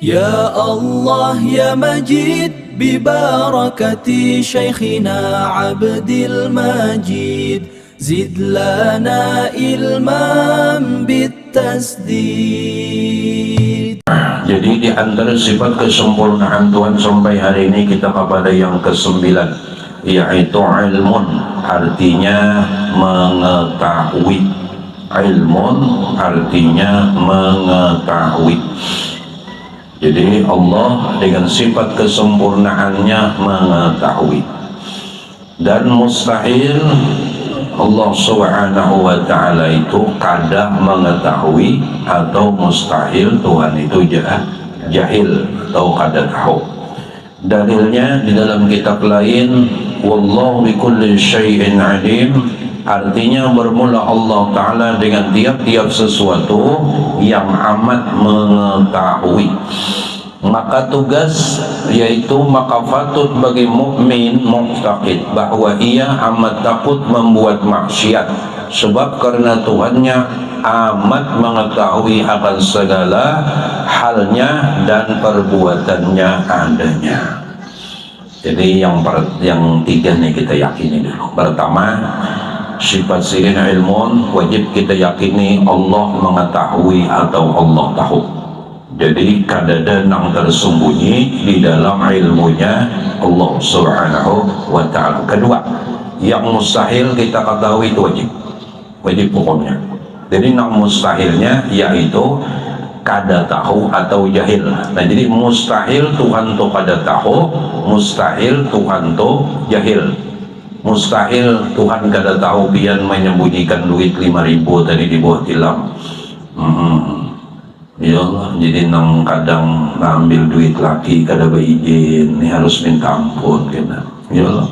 Ya Allah ya Majid bibarakati Syekhina Abdil Majid zid lana ilman bitasdid. Jadi di antara sifat kesempurnaan Tuhan sampai hari ini kita kepada yang ke-9, yaitu ilmun, artinya mengetahui. Ilmun artinya mengetahui. Jadi Allah dengan sifat kesempurnaannya mengetahui. Dan mustahil Allah subhanahu wa ta'ala itu kadang mengetahui, atau mustahil Tuhan itu jahil atau kada tahu. Dalilnya di dalam kitab lain, wallahu bikulli syai'in alim, artinya bermula Allah Ta'ala dengan tiap-tiap sesuatu yang amat mengetahui. Maka tugas, yaitu maka patut bagi mukmin muqtaqid bahwa ia amat takut membuat maksiat, sebab karena Tuhannya amat mengetahui akan segala halnya dan perbuatannya adanya. Jadi yang tiga nih kita yakini dulu. Pertama, sifat sirin ilmun, wajib kita yakini Allah mengetahui atau Allah tahu. Jadi kadada nang tersembunyi di dalam ilmunya Allah subhanahu wa ta'ala. Kedua, yang mustahil kita ketahui itu wajib hukumnya. Jadi nang mustahilnya yaitu kada tahu atau jahil. Nah jadi mustahil Tuhan tuh kada tahu, mustahil Tuhan tuh jahil. Mustahil Tuhan kada tahu pian menyembunyikan duit 5.000 tadi di bawah tilam. Ya Allah, jadi nang kadang ngambil duit laki kada beizin, ini harus minta ampun kena. Ya Allah,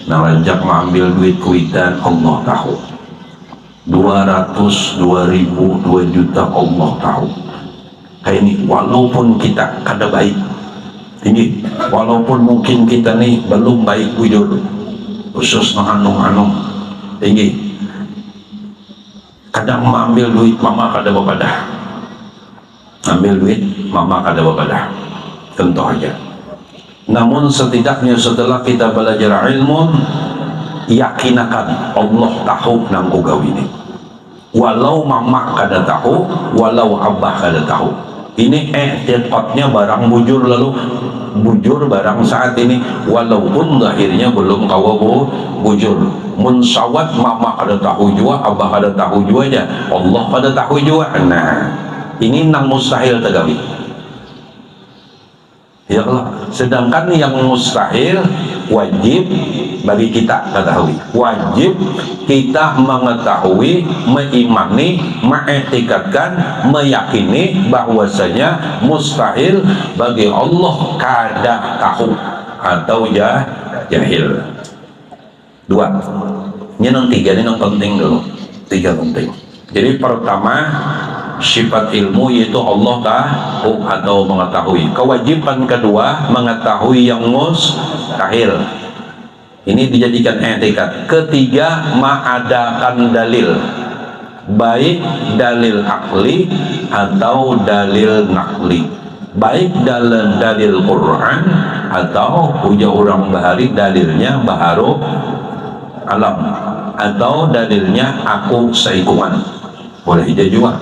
nang lanjak mengambil duit kuitan Allah tahu. 200, 2.000, 2 juta Allah tahu. Kayak ini, walaupun kita kada baik, ini walaupun mungkin kita nih belum baik bujur, khusus menganung-anung, ini kadang mengambil duit mama kada bapadah. Ambil duit mama kada bapadah, contoh aja. Namun setidaknya setelah kita belajar ilmu, yakinakan Allah tahu nang kugawini, walau mama kada tahu, walau abah kada tahu. Ini i'tiqadnya barang bujur, lalu bujur barang saat ini walaupun lahirnya belum kawa bujur. Munsawat mama kada tahu jua, abah kada tahu jua aja, Allah kada tahu jua. Nah ini nang mustahil tagawi. Ya Allah, sedangkan yang mustahil wajib bagi kita ketahui, wajib kita mengetahui, meimani, mengiktikadkan, meyakini bahwasanya mustahil bagi Allah kada tahu atau jahil. Dua, ini yang tiga, ini yang penting dulu, tiga penting. Jadi pertama, sifat ilmu yaitu Allah tahu atau mengetahui. Kewajiban kedua, mengetahui yang mustahil. Ini dijadikan i'tikad. Ketiga, mengadakan dalil, baik dalil akli atau dalil nakli, baik dalam dalil Quran atau punya orang bahari dalilnya baharu alam, atau dalilnya aku saikuman, boleh aja juga.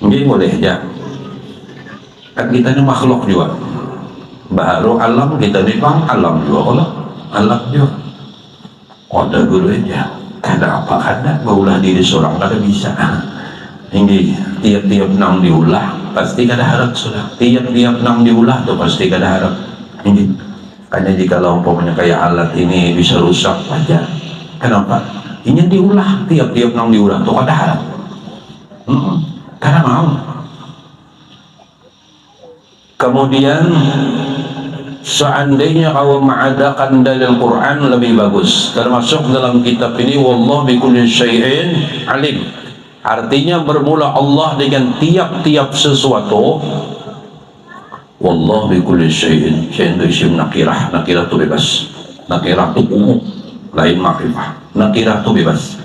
Ini boleh aja, kan kita ini makhluk juga, baru alam kita ini bang alam juga, kalau alam juga ada guru aja, kada apa kada baulah diri seorang kada bisa. Ini tiap-tiap nang diulah pasti kada harap sudah, tiap-tiap nang diulah tuh pasti kada harap. Ini hanya jika umpamanya kayak alat ini bisa rusak aja, kenapa? Ini diulah, tiap-tiap nang diulah tuh kada harap. Karena mau. Kemudian seandainya kau mengadakan dalil Quran lebih bagus, termasuk dalam kitab ini wallahu bikulli syai'in alim, artinya bermula Allah dengan tiap-tiap sesuatu. Wallahu bikulli syai'in, syai'in itu isim nakirah, nakirah itu bebas, nakirah itu umum, lain makrifah, nakirah itu bebas.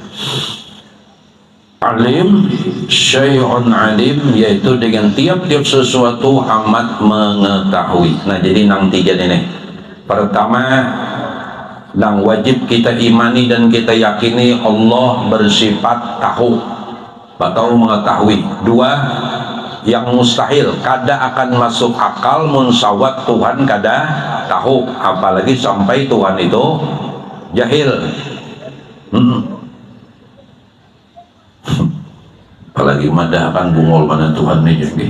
alim, syai'un alim, yaitu dengan tiap-tiap sesuatu amat mengetahui. Nah, jadi nang tiga ini. Pertama, yang wajib kita imani dan kita yakini Allah bersifat tahu atau mengetahui. Dua, yang mustahil kada akan masuk akal munsawat Tuhan kada tahu, apalagi sampai Tuhan itu jahil. Apalagi madahkan bungol mana Tuhan ini jadi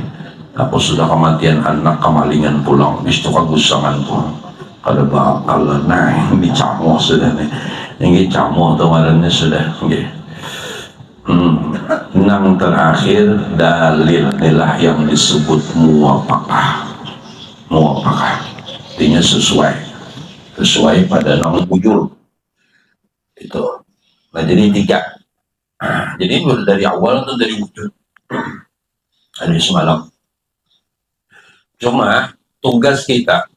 aku sudah kematian anak kemalingan pulang istu kagusangan pun kada bakal. Nah, ini camoh sudah nih, ini camoh kemarinnya sudah okay. Yang terakhir dalil inilah yang disebut muwafaqah. Muwafaqah artinya sesuai pada nama bujur itu. Nah, jadi tiga. Jadi dari awal itu dari wujud dari semalam. Cuma tugas kita,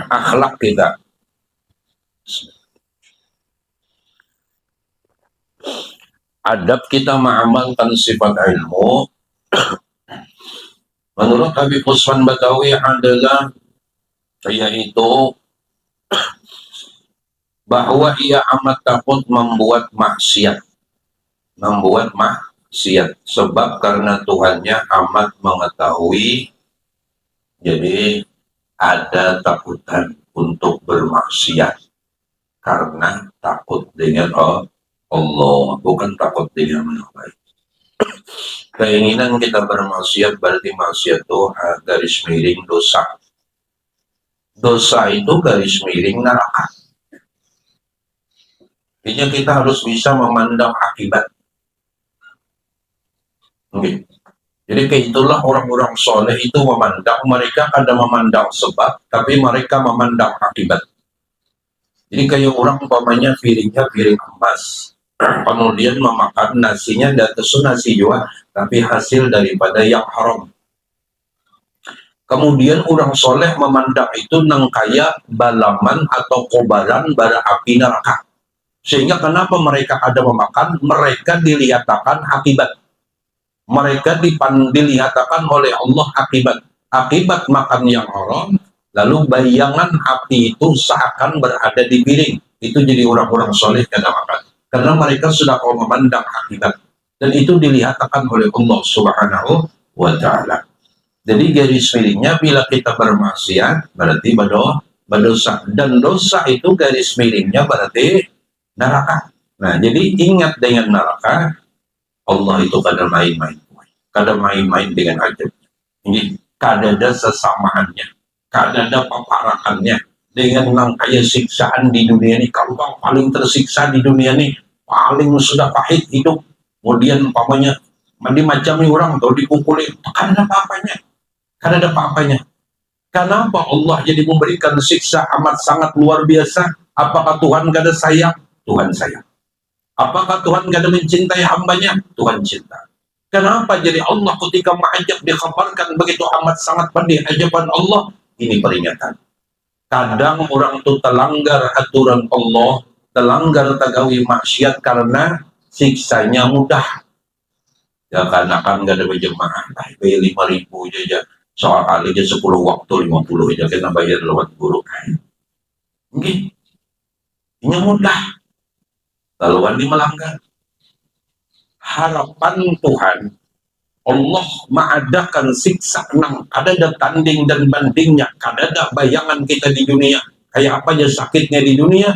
akhlak kita, adab kita mengamalkan sifat ilmu menurut Habib Usman Batawi adalah yaitu bahwa ia amat takut membuat maksiat sebab karena Tuhannya amat mengetahui, jadi ada takutan untuk bermaksiat karena takut dengan Allah, bukan takut dengan manusia. Keinginan kita bermaksiat berarti maksiat itu garis miring dosa. Dosa itu garis miring neraka. Jadi kita harus bisa memandang akibat. Okay. Jadi itulah orang-orang soleh itu memandang, mereka ada memandang sebab, tapi mereka memandang akibat. Jadi kayak orang umpamanya piringnya piring emas, kemudian memakan nasinya dan nasi juga, tapi hasil daripada yang haram. Kemudian orang soleh memandang itu nang kaya balaman atau kobaran bara api neraka. Sehingga kenapa mereka ada memakan, mereka dilihatkan akibat. Mereka dilihatkan oleh Allah akibat makan yang haram, lalu bayangan api itu seakan berada di piring. Itu jadi orang-orang soleh kada makan karena mereka sudah mau memandang akibat, dan itu dilihatkan oleh Allah Subhanahu wa Ta'ala. Jadi garis miringnya bila kita bermaksiat berarti berdosa, dan dosa itu garis miringnya berarti neraka. Nah, jadi ingat dengan neraka, Allah itu kada main-main dengan ajabnya. Ini kada ada sesamaannya, kada ada paparakannya dengan yang kaya siksaan di dunia ini. Kalau paling tersiksa di dunia ini, paling sudah pahit hidup, kemudian umpamanya dimacami orang atau dipukuli, kada ada apa-apanya. Kenapa Allah jadi memberikan siksa amat sangat luar biasa? Apakah Tuhan kada sayang? Tuhan sayang. Apakah Tuhan kada mencintai hambanya? Tuhan cinta. Kenapa jadi Allah ketika mengajak dikabarkan begitu amat sangat pedih ajaban Allah? Ini peringatan. Kadang orang itu telanggar aturan Allah, telanggar tagawi maksiat karena siksanya mudah. Ya karena kan gak ada berjemaah, bayar 5.000 aja. Soal kali aja 10 waktu 50 aja kita bayar lewat guru. Ini mudah. Laluan di melanggar. Harapan Tuhan, Allah mengadakan siksa nang ada tanding dan bandingnya, kada ada bayangan kita di dunia kayak apa aja sakitnya di dunia,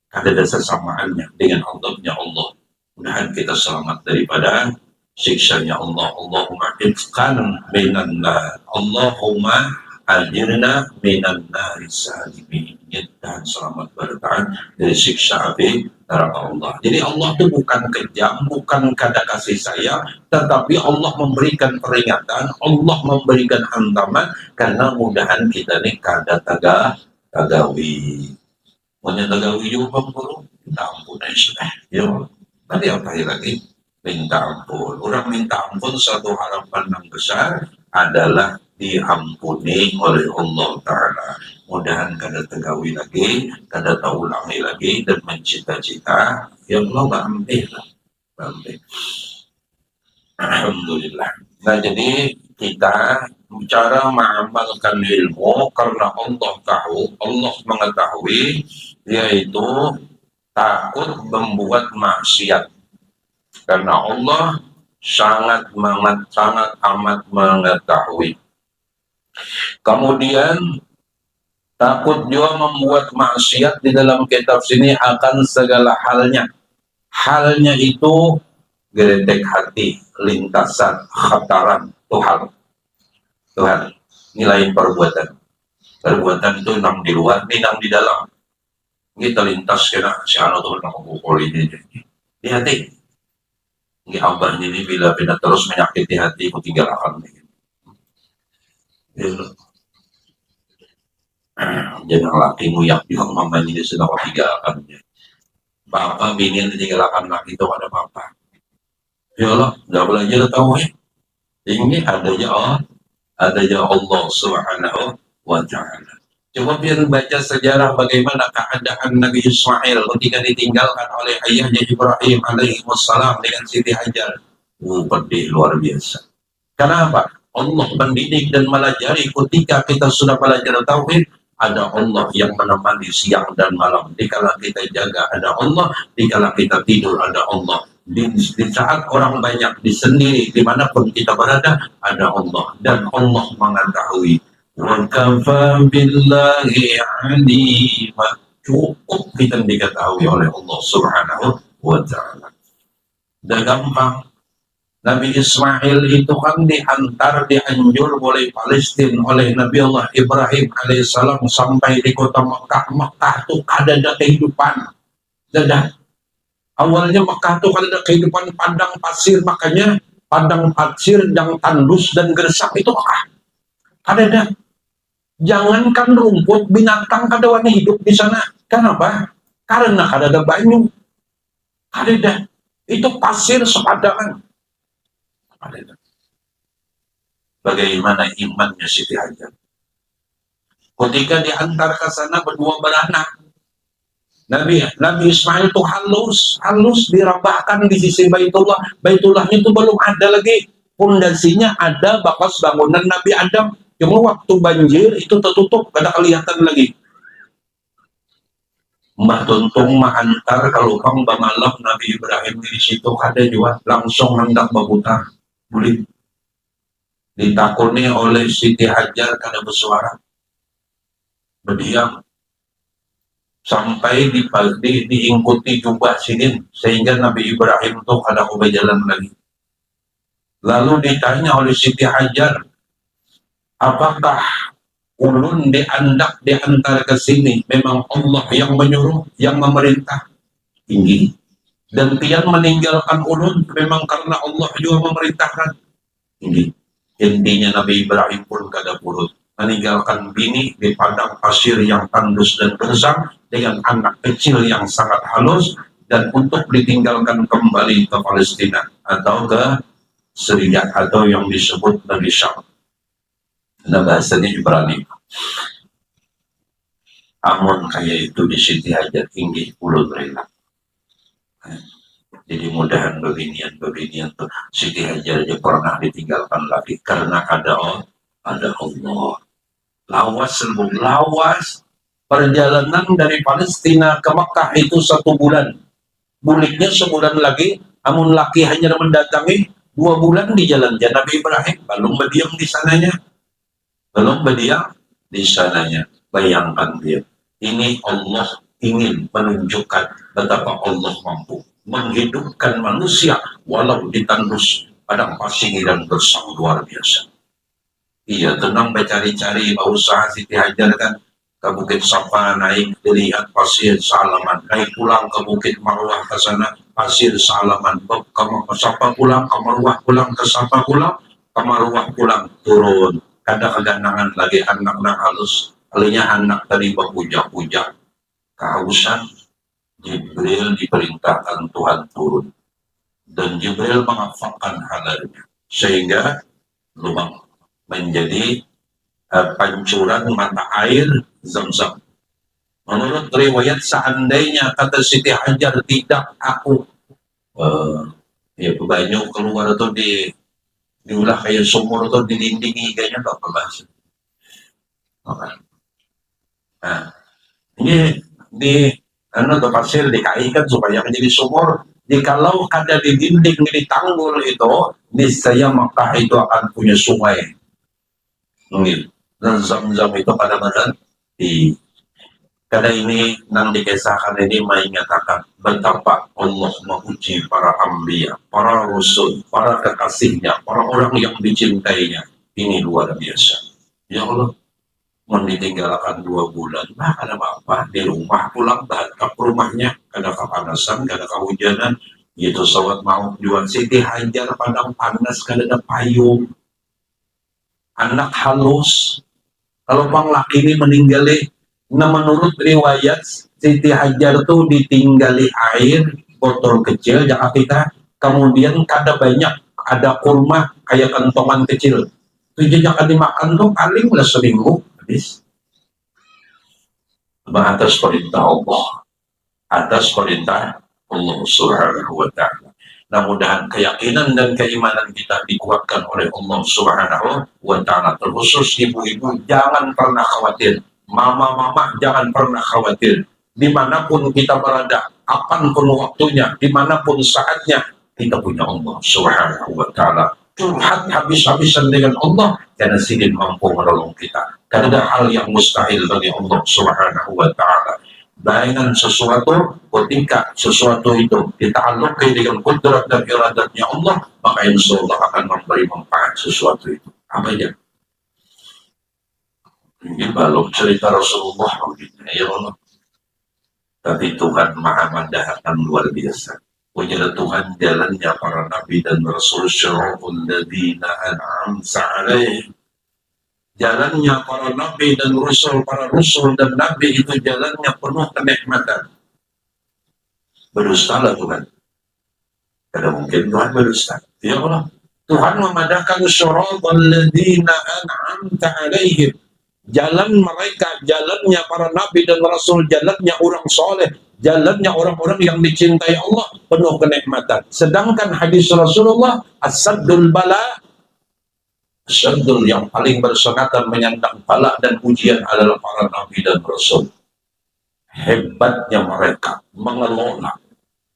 kada ada sesamaannya dengan Allahnya Allah. Mudahan kita selamat daripada siksanya Allah. Allahumma ifkan minan nar, Allahumma ajirna minan nari salimin, dan selamat bertahan dari siksa api neraka Allah. Jadi Allah itu bukan kejam, bukan kada kasih sayang, tetapi Allah memberikan peringatan, Allah memberikan hantaman karena mudahan kita nih kada tagawi. Punya tagawi juga Bang Guru, minta ampun aja sudah. Ya, tadi apa lagi? Minta ampun. Orang minta ampun satu harapan yang besar adalah diampuni oleh Allah Ta'ala. Mudahan kada tegawi lagi, kada taulangi lagi, dan mencita-cita ya Allah bambe. Alhamdulillah. Nah, jadi kita cara mengamalkan ilmu karena Allah tahu, Allah mengetahui, yaitu takut membuat maksiat. Karena Allah sangat amat mengetahui. Kemudian takut juga membuat maksiat di dalam kitab sini akan segala halnya. Halnya itu geledek hati, lintasan, khataran, Tuhan. Tuhan, nilai perbuatan. Perbuatan itu nang di luar, ini nang di dalam. Kita lintas kena si anu tuh nang pukul ini. Di hati. Ini abah ini bila terus menyakiti hati, ku tinggal akan. Jangan laki nguyak juga mamanya ini sudah tinggalkan. Bapak bini ditinggalkan laki itu ada bapak. Ya Allah, nggak belajar tahu ya. Ini adanya Allah Subhanahu wa Ta'ala. Coba biar baca sejarah bagaimana keadaan Nabi Ismail ketika ditinggalkan oleh ayahnya Ibrahim alaihi wassalam dengan Siti Hajar. Pedih luar biasa. Kenapa? Allah mendidik dan melajari ketika kita sudah belajar tauhid, ada Allah yang menemani siang dan malam. Dikala kita jaga ada Allah, dikala kita tidur ada Allah. Di saat orang banyak, di sendiri, dimanapun kita berada, ada Allah. Dan Allah mengetahui. Wa kafa billahi alima. Cukup kita diketahui oleh Allah Subhanahu wa Ta'ala. Dan gampang. Nabi Ismail itu kan dianjur oleh Palestina oleh Nabi Allah Ibrahim alaihissalam sampai di kota Mekah. Mekah itu ada kehidupan. Dadah. Awalnya Mekah itu ada kehidupan padang pasir, makanya padang pasir yang tandus dan gersang itu Mekah. Ada. Jangankan rumput, binatang kadawan hidup di sana. Kenapa? Karena ada banyu. Ada. Itu pasir sepadangan. Ada. Bagaimana imannya Siti Hajar? Ketika diantar ke sana berdua beranak, Nabi Ismail itu halus dirabahkan di sisi Baitullah. Baitullahnya itu belum ada lagi, pondasinya ada bekas bangunan Nabi Adam. Cuma waktu banjir itu tertutup, gak ada kelihatan lagi. Mbah Tuntung antar kalau kang bangalam Nabi Ibrahim di situ ada juga langsung hendak berputar, bulit. Ditakuni oleh Siti Hajar kada bersuara, berdiam sampai diingkuti jubah sinin sehingga Nabi Ibrahim itu kada jalan lagi. Lalu ditanya oleh Siti Hajar, apakah ulun diandak diantar ke sini memang Allah yang menyuruh, yang memerintah? Tinggi. Dan tiang meninggalkan ulun memang karena Allah juga memerintahkan? Tinggi. Intinya Nabi Ibrahim pun kada purut, meninggalkan bini di padang pasir yang tandus dan gersang dengan anak kecil yang sangat halus, dan untuk ditinggalkan kembali ke Palestina atau ke Syria atau yang disebut Nabi Syam. Nah, bahasanya Ibrani. Amun kayak itu di Siti Hajar tinggi ulun rela. Jadi mudahan beginian tuh Siti Hajar aja pernah ditinggalkan lagi karena ada Allah. Lawas perjalanan dari Palestina ke Mekah itu 1 bulan. Buliknya sebulan lagi, amun laki hanya mendatangi 2 bulan di jalan. Nabi Ibrahim belum berdiam di sananya. Bayangkan dia. Ini Allah ingin menunjukkan betapa Allah mampu menghidupkan manusia walau ditandus padang pasir dan gersang luar biasa. Iya, tenang cari-cari usaha Siti Hajar kan ke Bukit Safa, naik dilihat pasir salaman, naik pulang ke Bukit Marwah ke sana pasir salaman, ke Safa pulang, ke Marwah pulang, ke Safa pulang, ke Marwah pulang, turun. Kada keganangan lagi anak halus, kalinya anak tadi berpuja-puja kehausan. Jibril diperintahkan Tuhan turun dan Jibril mengafatkan halalnya sehingga lubang menjadi pancuran mata air Zam-Zam. Menurut riwayat seandainya kata Siti Hajar tidak aku Ya banyu keluar tuh diulah kayak sumur tuh dilindingi kayaknya nggak bahas. Nah, ini di tuh pasir dikaitkan supaya menjadi sumur. Jikalau ada di dinding di tanggul itu, niscaya Makkah itu akan punya sungai. Dan zam-zam itu kadang-kadang di karena ini nang dikisahkan ini menyatakan betapa Allah menguji para ambiya, para rasul, para kekasihnya, para orang yang dicintainya. Ini luar biasa. Ya Allah, meninggalkan 2 bulan, nah ada apa di rumah pulang ke rumahnya, karena kepanasan, karena kehujanan, itu sobat mau jual Siti Hajar padang panas, karena ada payung, anak halus, kalau bang laki ini meninggali. Nah menurut riwayat Siti Hajar tuh ditinggali air botol kecil jangan kita, kemudian kada banyak ada kurma kayak kentongan kecil itu jangan dimakan tuh paling lah seminggu habis. Atas perintah Allah, atas perintah Allah Subhanahu wa Ta'ala. Nah, mudahan keyakinan dan keimanan kita dikuatkan oleh Allah Subhanahu wa Ta'ala. Terkhusus ibu-ibu, jangan pernah khawatir. Mama-mama, jangan pernah khawatir. Dimanapun kita berada, kapanpun waktunya, dimanapun saatnya, kita punya Allah Subhanahu wa Ta'ala. Curhat habis-habisan dengan Allah, karena sidin mampu menolong kita. Karena ada hal yang mustahil bagi Allah Subhanahu wa Ta'ala. Dengan sesuatu, ketika sesuatu itu dita'alluqi dengan kudrat dan iradatnya Allah, maka insya Allah akan memberi manfaat sesuatu itu. Apa aja? Ini balok cerita Rasulullah ya Allah. Tapi Tuhan maha mendahakan luar biasa. Punya Tuhan jalannya para nabi dan rasul, syara'ul ladina an'amta alaihim. Jalannya para nabi dan rasul, para rasul dan nabi itu jalannya penuh kenikmatan. Berdustalah Tuhan. Tidak mungkin Tuhan berdusta. Ya Allah, Tuhan memadahkan syara'ul ladina an'amta alaihim. Jalan mereka, jalannya para nabi dan rasul, jalannya orang soleh, jalannya orang-orang yang dicintai Allah, penuh kenikmatan. Sedangkan hadis Rasulullah, as-saddul bala, saddul yang paling bersengatan menyandang bala dan ujian adalah para nabi dan rasul. Hebatnya mereka mengelola,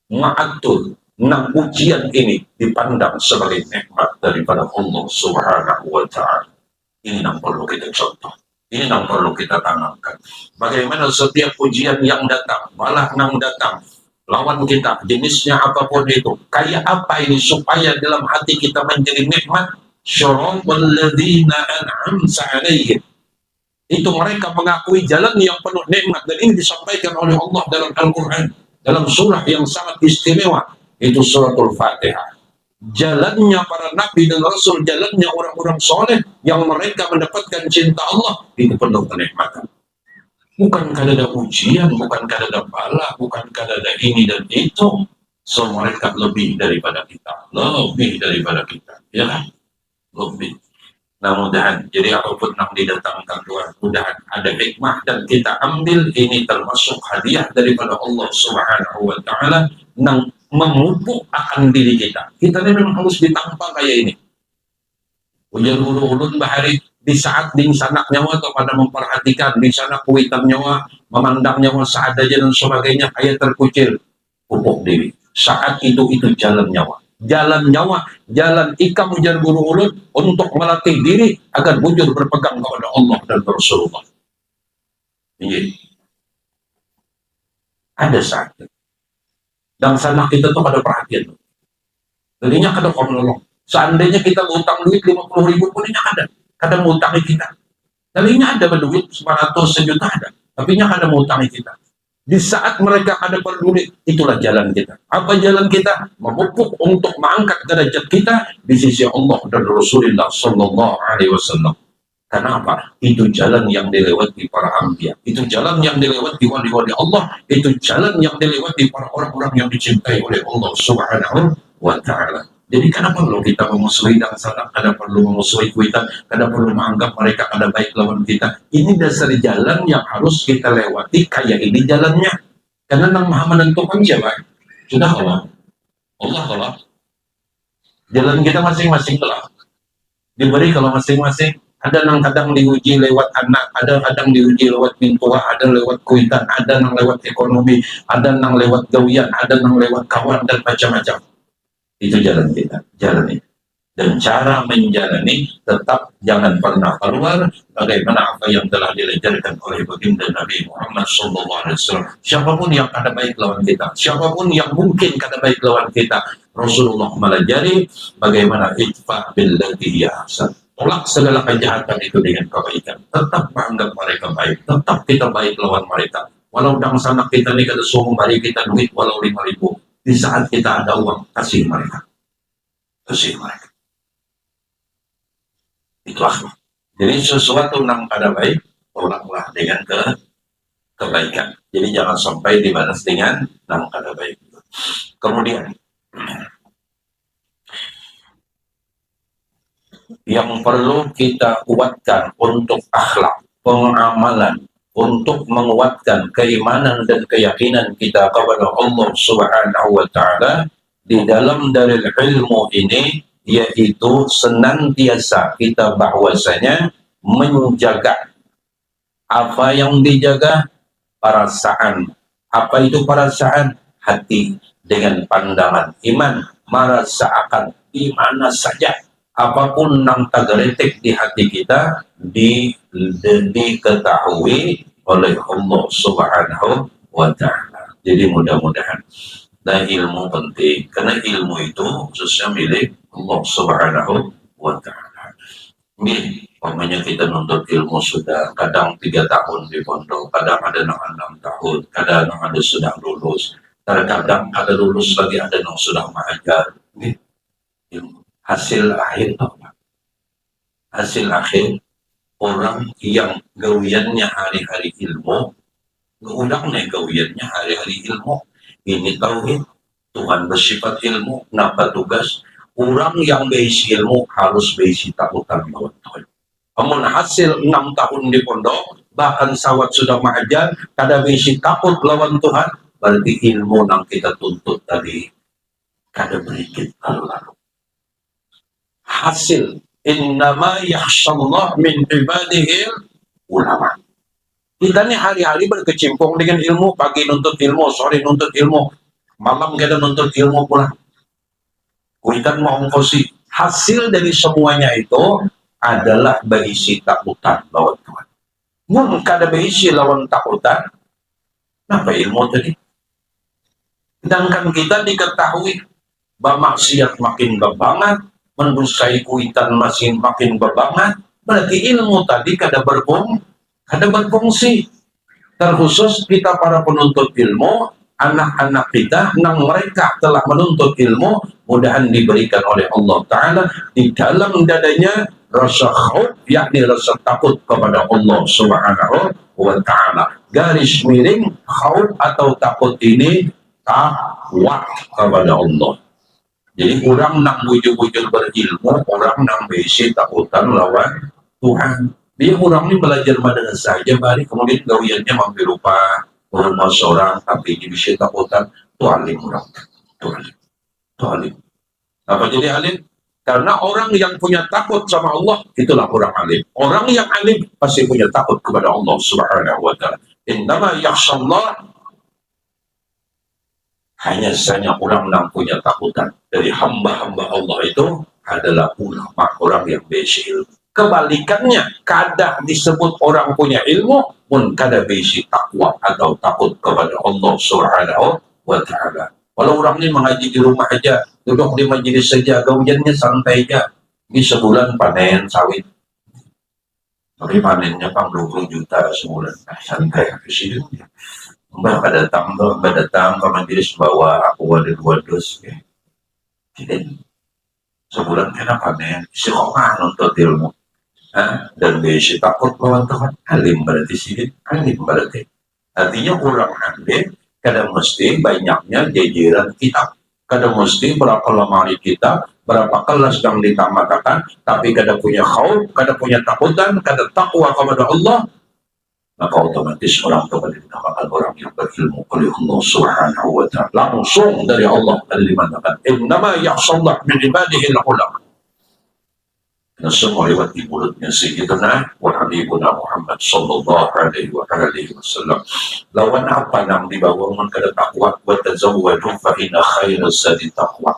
mengatur, nah ujian ini dipandang sebagai nikmat daripada Allah Subhanahu wa Ta'ala. Ini yang perlu kita contoh. Ini yang perlu kita tanamkan. Bagaimana setiap ujian yang datang, malah yang datang, lawan kita, jenisnya apapun itu, kayak apa ini supaya dalam hati kita menjadi nikmat. Syara'ul ladzina an'amta alaihim. Itu mereka mengakui jalan yang penuh nikmat, dan ini disampaikan oleh Allah dalam Al-Quran, dalam surah yang sangat istimewa, itu suratul Fatihah. Jalannya para nabi dan rasul, jalannya orang-orang soleh yang mereka mendapatkan cinta Allah, itu penuh kenikmatan. Bukan karena ada ujian, bukan karena ada bala, bukan karena ada ini dan itu. So mereka lebih daripada kita, lebih daripada kita, ya kan? Lebih. Nah mudahan, jadi apapun yang didatangkan Tuhan, mudahan ada hikmah dan kita ambil ini termasuk hadiah daripada Allah Subhanahu wa Ta'ala yang memupuk akan diri kita. Kita ini memang harus ditampak kayak ini. Ujar ulun bahari di saat di sanak nyawa kepada memperhatikan di sana kuitan nyawa, memandang nyawa seadanya dan sebagainya, kayak terkucil, pupuk diri. Saat itu jalan nyawa. Jalan nyawa, jalan ikam ujar guru ulun untuk melatih diri agar bujur berpegang kepada Allah dan Rasulullah. Ini ada saatnya. Dan sana kita tuh pada perhatian. Jadinya kadang kalau menolong. Seandainya kita utang duit 50.000 pun ini ada. Kadang ngutangi kita. Tadinya ada duit 900 sejuta ada. Tapi ini kadang ngutangi kita. Di saat mereka ada peduli, itulah jalan kita. Apa jalan kita? Memupuk untuk mengangkat derajat kita di sisi Allah dan Rasulullah Sallallahu Alaihi Wasallam. Kenapa? Itu jalan yang dilewati para anbiya. Itu jalan yang dilewati wali-wali Allah. Itu jalan yang dilewati para orang-orang yang dicintai oleh Allah Subhanahu wa Ta'ala. Jadi karena perlu kita memusuhi dan salah, karena perlu memusuhi kuitan, karena perlu menganggap mereka ada baik lawan kita. Ini dasar jalan yang harus kita lewati, kayak ini jalannya. Karena yang maha menentukan siapa? Sudah Allah. Allah. Jalan kita masing-masing lah. Diberi kalau masing-masing. Ada yang kadang diuji lewat anak, ada kadang diuji lewat mintua, ada lewat kuitan, ada yang lewat ekonomi, ada yang lewat gawian, ada yang lewat kawan dan macam-macam. Itu jalan kita, jalan itu. Dan cara menjalani tetap jangan pernah keluar bagaimana apa yang telah diajarkan oleh baginda Nabi Muhammad SAW. Siapapun yang kada baik lawan kita, siapapun yang mungkin kada baik lawan kita, Rasulullah melajari bagaimana itfa billati hiya ahsan. Tolak segala kejahatan itu dengan kebaikan. Tetap menganggap mereka baik, tetap kita baik lawan mereka. Walau dalam sana kita ni kada suruh bagi kita duit walau 5.000, di saat kita ada uang kasih mereka, kasih mereka. Itu akhlak. Jadi sesuatu yang kada baik, tolaklah dengan kebaikan. Jadi jangan sampai dibalas dengan yang kada baik. Kemudian yang perlu kita kuatkan untuk akhlak, pengamalan, untuk menguatkan keimanan dan keyakinan kita kepada Allah Subhanahu wa Ta'ala di dalam dalil ilmu ini, yaitu senantiasa kita bahwasanya menjaga apa yang dijaga, perasaan. Apa itu perasaan? Hati dengan pandangan iman, merasa akan di mana saja apapun yang tergeletek di hati kita diketahui oleh Allah Subhanahu wa Ta'ala. Jadi mudah-mudahan. Nah, ilmu penting karena ilmu itu khususnya milik Allah Subhanahu wa Ta'ala. Ini umpamanya kita nuntut ilmu sudah kadang 3 tahun di pondok, kadang ada yang 6 tahun, kadang ada sudah lulus, terkadang ada lulus lagi, ada yang sudah mengajar. Ilmu. Hasil akhir apa? Hasil akhir orang yang gawiannya hari-hari ilmu, keudang nih gawiannya hari-hari ilmu. Ini tauhid, Tuhan bersifat ilmu, kenapa tugas? Orang yang berisi ilmu harus berisi takutan lawan Tuhan. Namun hasil 6 tahun di pondok, bahkan sawat sudah mengajar, kada berisi takut lawan Tuhan, berarti ilmu yang kita tuntut tadi kada berikit lalu-lalu. Hasil innama yakhshallah min ibadihil ulama. Kita nih hari-hari berkecimpung dengan ilmu, pagi nuntut ilmu, sore nuntut ilmu, malam kita nuntut ilmu pula. Kuitan mau ongkosi. Hasil dari semuanya itu adalah berisi takutan lawan Tuhan. Mun kada berisi lawan takutan, apa ilmu tadi? Sedangkan kita diketahui bahwa maksiat makin berbangat, mendusai kuitan makin berbangat, berarti ilmu tadi kada berfungsi. Terkhusus kita para penuntut ilmu, anak-anak kita yang mereka telah menuntut ilmu, mudahan diberikan oleh Allah Ta'ala di dalam dadanya rasa khauf, yakni rasa takut kepada Allah Subhanahu wa Ta'ala. Garis miring khauf atau takut ini takwa kepada Allah. Jadi orang nak bujur-bujur berilmu, orang nak berisi takutan lawan Tuhan. Dia orang ini belajar madrasah saja, bari kemudian gawiannya mampir rumah seorang, tapi dia bisa takutan, itu alim orang. Itu alim. Apa jadi alim? Karena orang yang punya takut sama Allah, itulah orang alim. Orang yang alim pasti punya takut kepada Allah Subhanahu wa Ta'ala. Innama yakhshallah, hanya saja orang yang punya takutan dari hamba-hamba Allah itu adalah ulama, orang yang berisi ilmu. Kebalikannya, kada disebut orang punya ilmu pun kada berisi takwa atau takut kepada Allah Subhanahu wa Ta'ala. Walau orang ini mengaji di rumah aja, duduk di majelis saja, gawiannya santai aja, di sebulan panen sawit. Tapi panennya 20 juta sebulan, santai ke sini. Mbak datang ke majelis bawa aku ada 2 dus. Jadi sebulan kena panen, isi koma nuntut ilmu. Dan besi takut lawan Tuhan. Alim berarti sih, alim berarti. Artinya orang alim, kadang mesti banyaknya jajaran kitab. Kadang mesti berapa lemari kita, berapa kelas yang ditamatakan, tapi kadang punya khauf, kadang punya takutan, kadang takwa kepada Allah. maka otomatis orang kepada orang yang berilmu oleh Allah Subhanahu wa ta'ala. Langsung dari Allah ada dimatakan innama yakhshallah min ibadihi al-ulama. Semua lewat di mulutnya Sayyidina wa Habibuna Muhammad sallallahu alaihi wasallam. Lawan apa yang dibawa kepada takwa, wa tazawwadu fa inna khairaz zadi taqwa.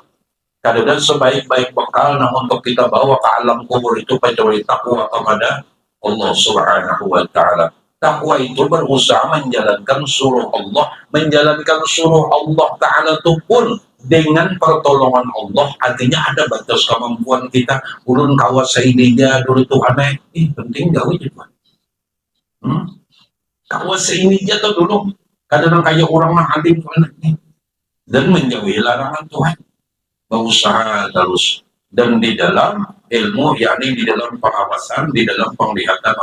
Kadang sebaik-baik bekal nah untuk kita bawa ke alam kubur itu pencari takwa kepada Allah Subhanahu wa ta'ala. Takwa itu berusaha menjalankan suruh Allah, menjalankan suruh Allah Ta'ala itu pun dengan pertolongan Allah. Artinya ada batas kemampuan kita. Ulun kawas seininya dulu Tuhan penting gawe juga. Kawas seininya tuh dulu. Kadang kayak orang mah alim dan menjauhi larangan Tuhan. Berusaha terus dan di dalam ilmu, yakni di dalam pengawasan, di dalam penglihatan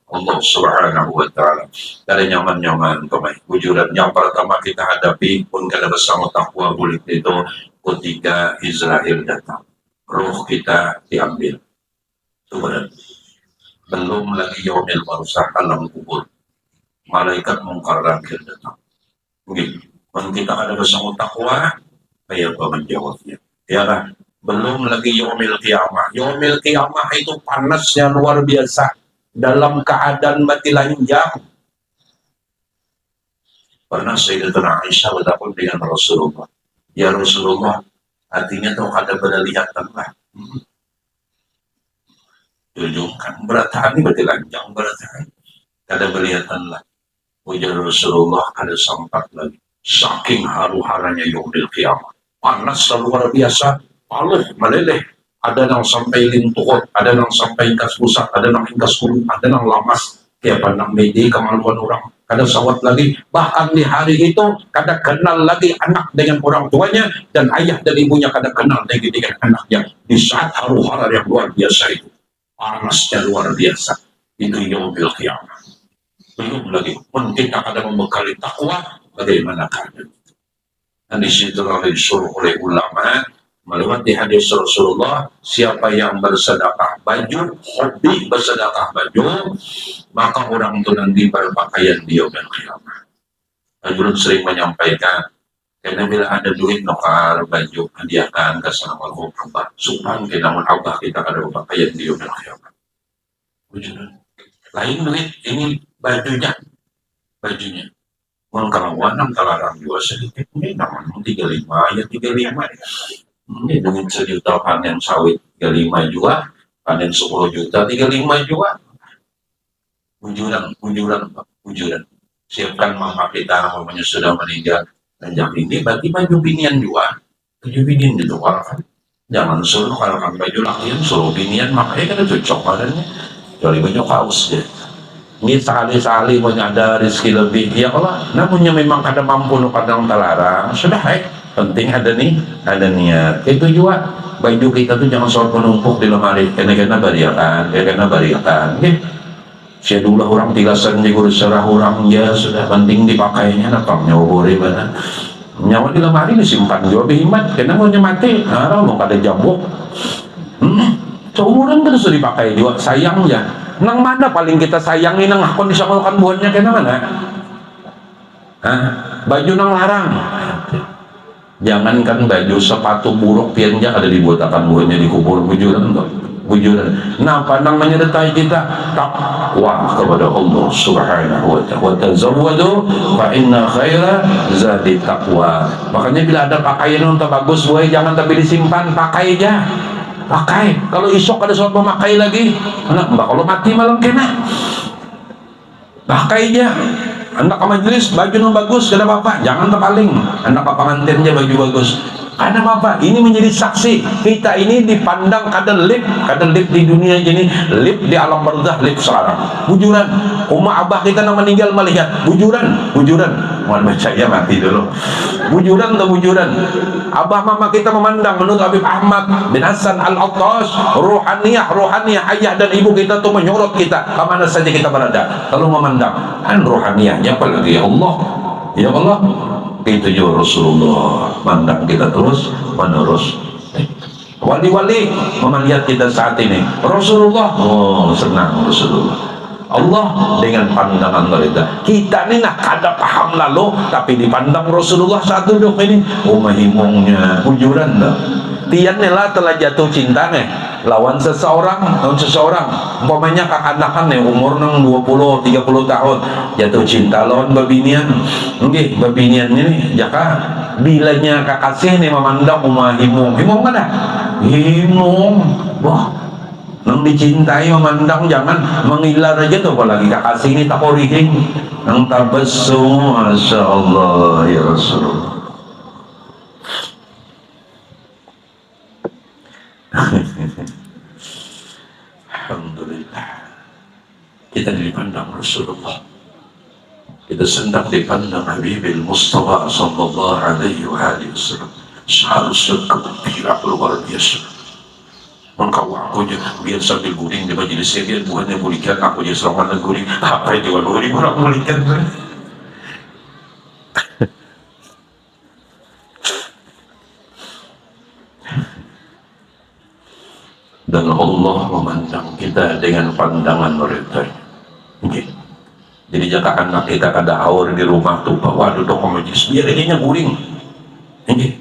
Allah Subhanahu wa ta'ala. Ada nyaman-nyaman kemarin wujudan yang pertama kita hadapi pun kada bersama takwa bulik itu ketika Israel datang, roh kita diambil. Itu berarti belum lagi yaumil barzakh alam kubur, malaikat mungkar nakir datang. Begitu. Dan kita ada bersama takwa, kayak apa menjawabnya? Ya kan? Belum lagi yaumil qiyamah. Yaumil qiyamah itu panasnya luar biasa. Dalam keadaan mati lanjang. Pernah Sayyidatuna Aisyah bertakun dengan Rasulullah. Ya Rasulullah, artinya tuh ada berlihatan lah. Tunjukkan beratani berarti lanjang beratani. Ada berlihatan lah. Ujar Rasulullah ada sempat lagi. Saking haru-haranya yaumil qiyamah. Panas luar biasa. Paluh meleleh. Ada yang sampai lintuhot, ada yang sampai ingkas pusat, ada yang ingkas kurung, ada yang lamas. Kayak pandang medi kemaluan orang. Kada sawat lagi. Bahkan di hari itu, kada kenal lagi anak dengan orang tuanya, dan ayah dan ibunya kada kenal lagi dengan anaknya. Di saat haru-hara yang luar biasa itu. Panasnya luar biasa. Itu yaumil qiyamah. Belum lagi. Mungkin kada membekali takwa, bagaimana keadaan. Dan disitulah disuruh oleh ulama, melewati hadis Rasulullah, siapa yang bersedekah baju, hobi bersedekah baju, maka orang itu nanti berpakaian di yaumil qiyamah. Ajurun sering menyampaikan, karena bila ada duit nukar baju, hadiahkan ke sama Abah. Subhan namun Abah kita ada berpakaian di yaumil qiyamah. Lain duit, ini bajunya. Mengkalawan talarang juga sedikit, ini namanya 35, ya 35 ya. Ini dengan 1 juta panen sawit 35 juga, panen 10 juta 35 juga. Ujuran. Siapkan mama kita namanya sudah meninggal. Dan jam ini berarti baju binian juga. Baju binian itu kan. Jangan suruh kalau kan baju lakian suruh binian, makanya kan cocok badannya. Jadi baju kaos deh. Ini sekali-sekali punya ada rezeki lebih, ya Allah. Namunnya memang ada mampu nu kadang talarang, sudah penting ada niat. Itu juga baju kita tuh jangan soal penumpuk di lemari, karena bariakan. Saya dulu orang tigasan juga serah orang ya sudah penting dipakainya, napangnya boleh mana. Nyawa di lemari disimpan juga behimat, karena mau mati, mau kada jabuk. Seumuran kan sudah dipakai juga, sayang ya. Nang mana paling kita sayangi nang akon disakolkan buahnya kena mana? Baju nang larang. Jangankan baju, sepatu buruk piannya ada dibuatakan buahnya di kubur. Bujuran. Nah, pandang menyertai kita takwa kepada Allah Subhanahu wa ta'ala. Tazawwadu fa inna khaira zadi taqwa. Makanya bila ada pakaian untuk bagus, buah jangan tapi disimpan, pakai aja. Pakai, kalau isok ada soal memakai lagi, anak mbak kalau mati malam kena, pakai aja. Anak ke majelis baju yang bagus, kada apa-apa, jangan terpaling. Anak ke pengantinnya baju bagus, kada apa-apa. Ini menjadi saksi kita ini dipandang kada lip di dunia ini, lip di alam barzakh, lip sekarang. Bujuran, umma abah kita yang meninggal melihat, bujuran. Mohon percaya mati dulu. Bujuran. Abah mama kita memandang menurut Habib Ahmad bin Hasan Al-Attas, rohaniyah ayah dan ibu kita tuh menyorot kita kemana saja kita berada. Kalau memandang rohaniyahnya apalagi ya Allah itu juga Rasulullah mandang kita terus menerus. Wali-wali melihat kita saat ini Rasulullah, senang Rasulullah. Allah dengan pandangan mereka. Kita ni nak kada paham lalu, tapi dipandang Rasulullah satu dok ini. Mahimungnya ujuran dah. Tian ni lah telah jatuh cinta nih lawan seseorang, umpamanya kakanakan nih umur nang 20-30 tahun jatuh cinta lawan babinian. Nggih, babinian ini jaka bilanya kakasih nih memandang himung mana? Himung. Wah, nang dicintai memandang jangan mengilar aja tuh, apalagi kakasih ini tak korihing nang tabassum, masya Allah ya Rasulullah. Alhamdulillah kita dipandang Rasulullah, kita sedang dipandang Habibil Mustafa sallallahu alaihi wasallam. Seharusnya kegembiraan luar biasa. Mengkau aku je biar sambil guring di majelis biar bukannya mulikan aku je selama guring. Apa yang jual guring orang mulikan? Dan Allah memandang kita dengan pandangan mereka. Okay. Jadi jika anak kita ada haur di rumah tuh, waduh dong majlis biar aja guring. Okay.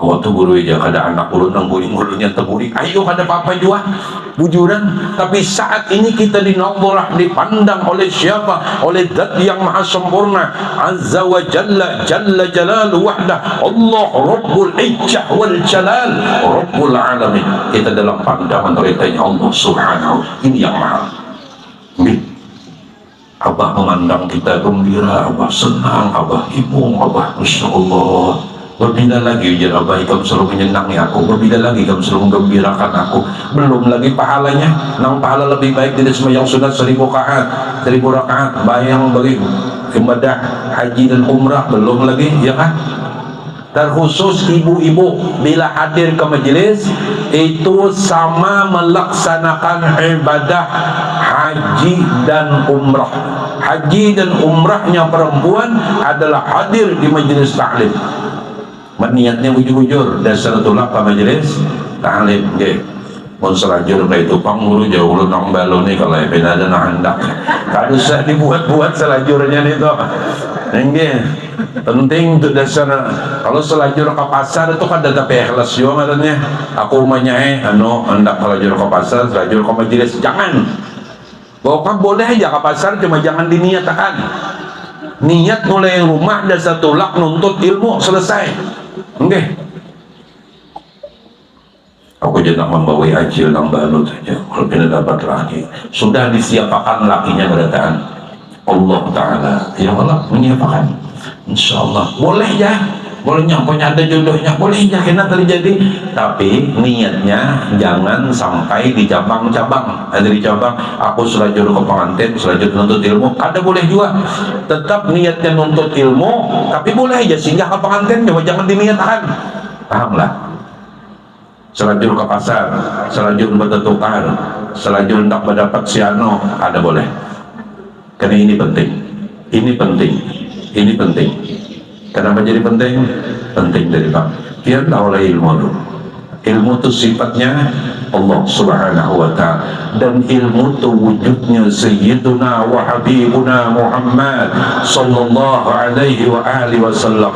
Waktu guru aja ada anak ulun nang guring-guringnya terguring. Ayo ada apa juga bujuran. Tapi saat ini kita dinawwarah, dipandang oleh siapa? Oleh Zat yang maha sempurna, Azza wa Jalla, Jalla Jalalu wahdah, Allah Rabbul Izzah wal Jalal, Rabbul Alamin. Kita dalam pandangan beritanya Allah Subhanahu. Ini yang maha. Abah memandang kita gembira, Abah senang, Abah hibung, Abah Masya Allah. Berbila lagi ujar Abah, kamu selalu menyenangi aku. Berbila lagi kamu selalu menggembirakan aku. Belum lagi pahalanya, nang pahala lebih baik dari sembahyang sunat 1000 rakaat, bayang bagi ibadah haji dan umrah. Belum lagi, ya kan? Terkhusus ibu-ibu bila hadir ke majelis itu sama melaksanakan ibadah haji dan umrah. Haji dan umrahnya perempuan adalah hadir di majelis taklim. Niatnya bujur-bujur dasar tulak ke majelis taklim. Nggih. Mun selajur ka itu panguru jauh lu nang balo ni kalau ada nak hendak. Kada usah dibuat-buat selajurnya itu. Nggih. Penting untuk dasar kalau selajur ke pasar itu kan ada tapi ikhlas yo ngarannya. Aku umanya hendak selajur ke pasar, selajur ke majelis. Jangan. Bahkan boleh aja ke pasar, cuma jangan diniatkan. Niat mulai rumah dasar tulak nuntut ilmu selesai. Enggak. Aku jadi nak membawa acil nang balut saja. Kalau tidak dapat laki, sudah disiapkan lakinya berdataan Allah Taala. Ya Allah menyiapkan. Insya Allah boleh ya. Boleh punya ada jodohnya, boleh ya kena terjadi. Tapi niatnya jangan sampai di cabang-cabang. Ada di cabang, aku selajur ke pengantin, selajur nuntut ilmu, ada boleh juga. Tetap niatnya nuntut ilmu, tapi boleh aja singgah ke pengantin, coba jangan diniatkan. Pahamlah. Selajur ke pasar, selajur bertukar, selajur hendak mendapat siano, ada boleh. Karena ini penting. Ini penting. Ini penting. Kenapa jadi penting? Penting dari Pak. Biarlah oleh ilmu dulu. Ilmu itu sifatnya Allah Subhanahu wa ta'ala, dan ilmu itu wujudnya Sayyiduna wa Habibuna Muhammad sallallahu alaihi wa alihi wasallam.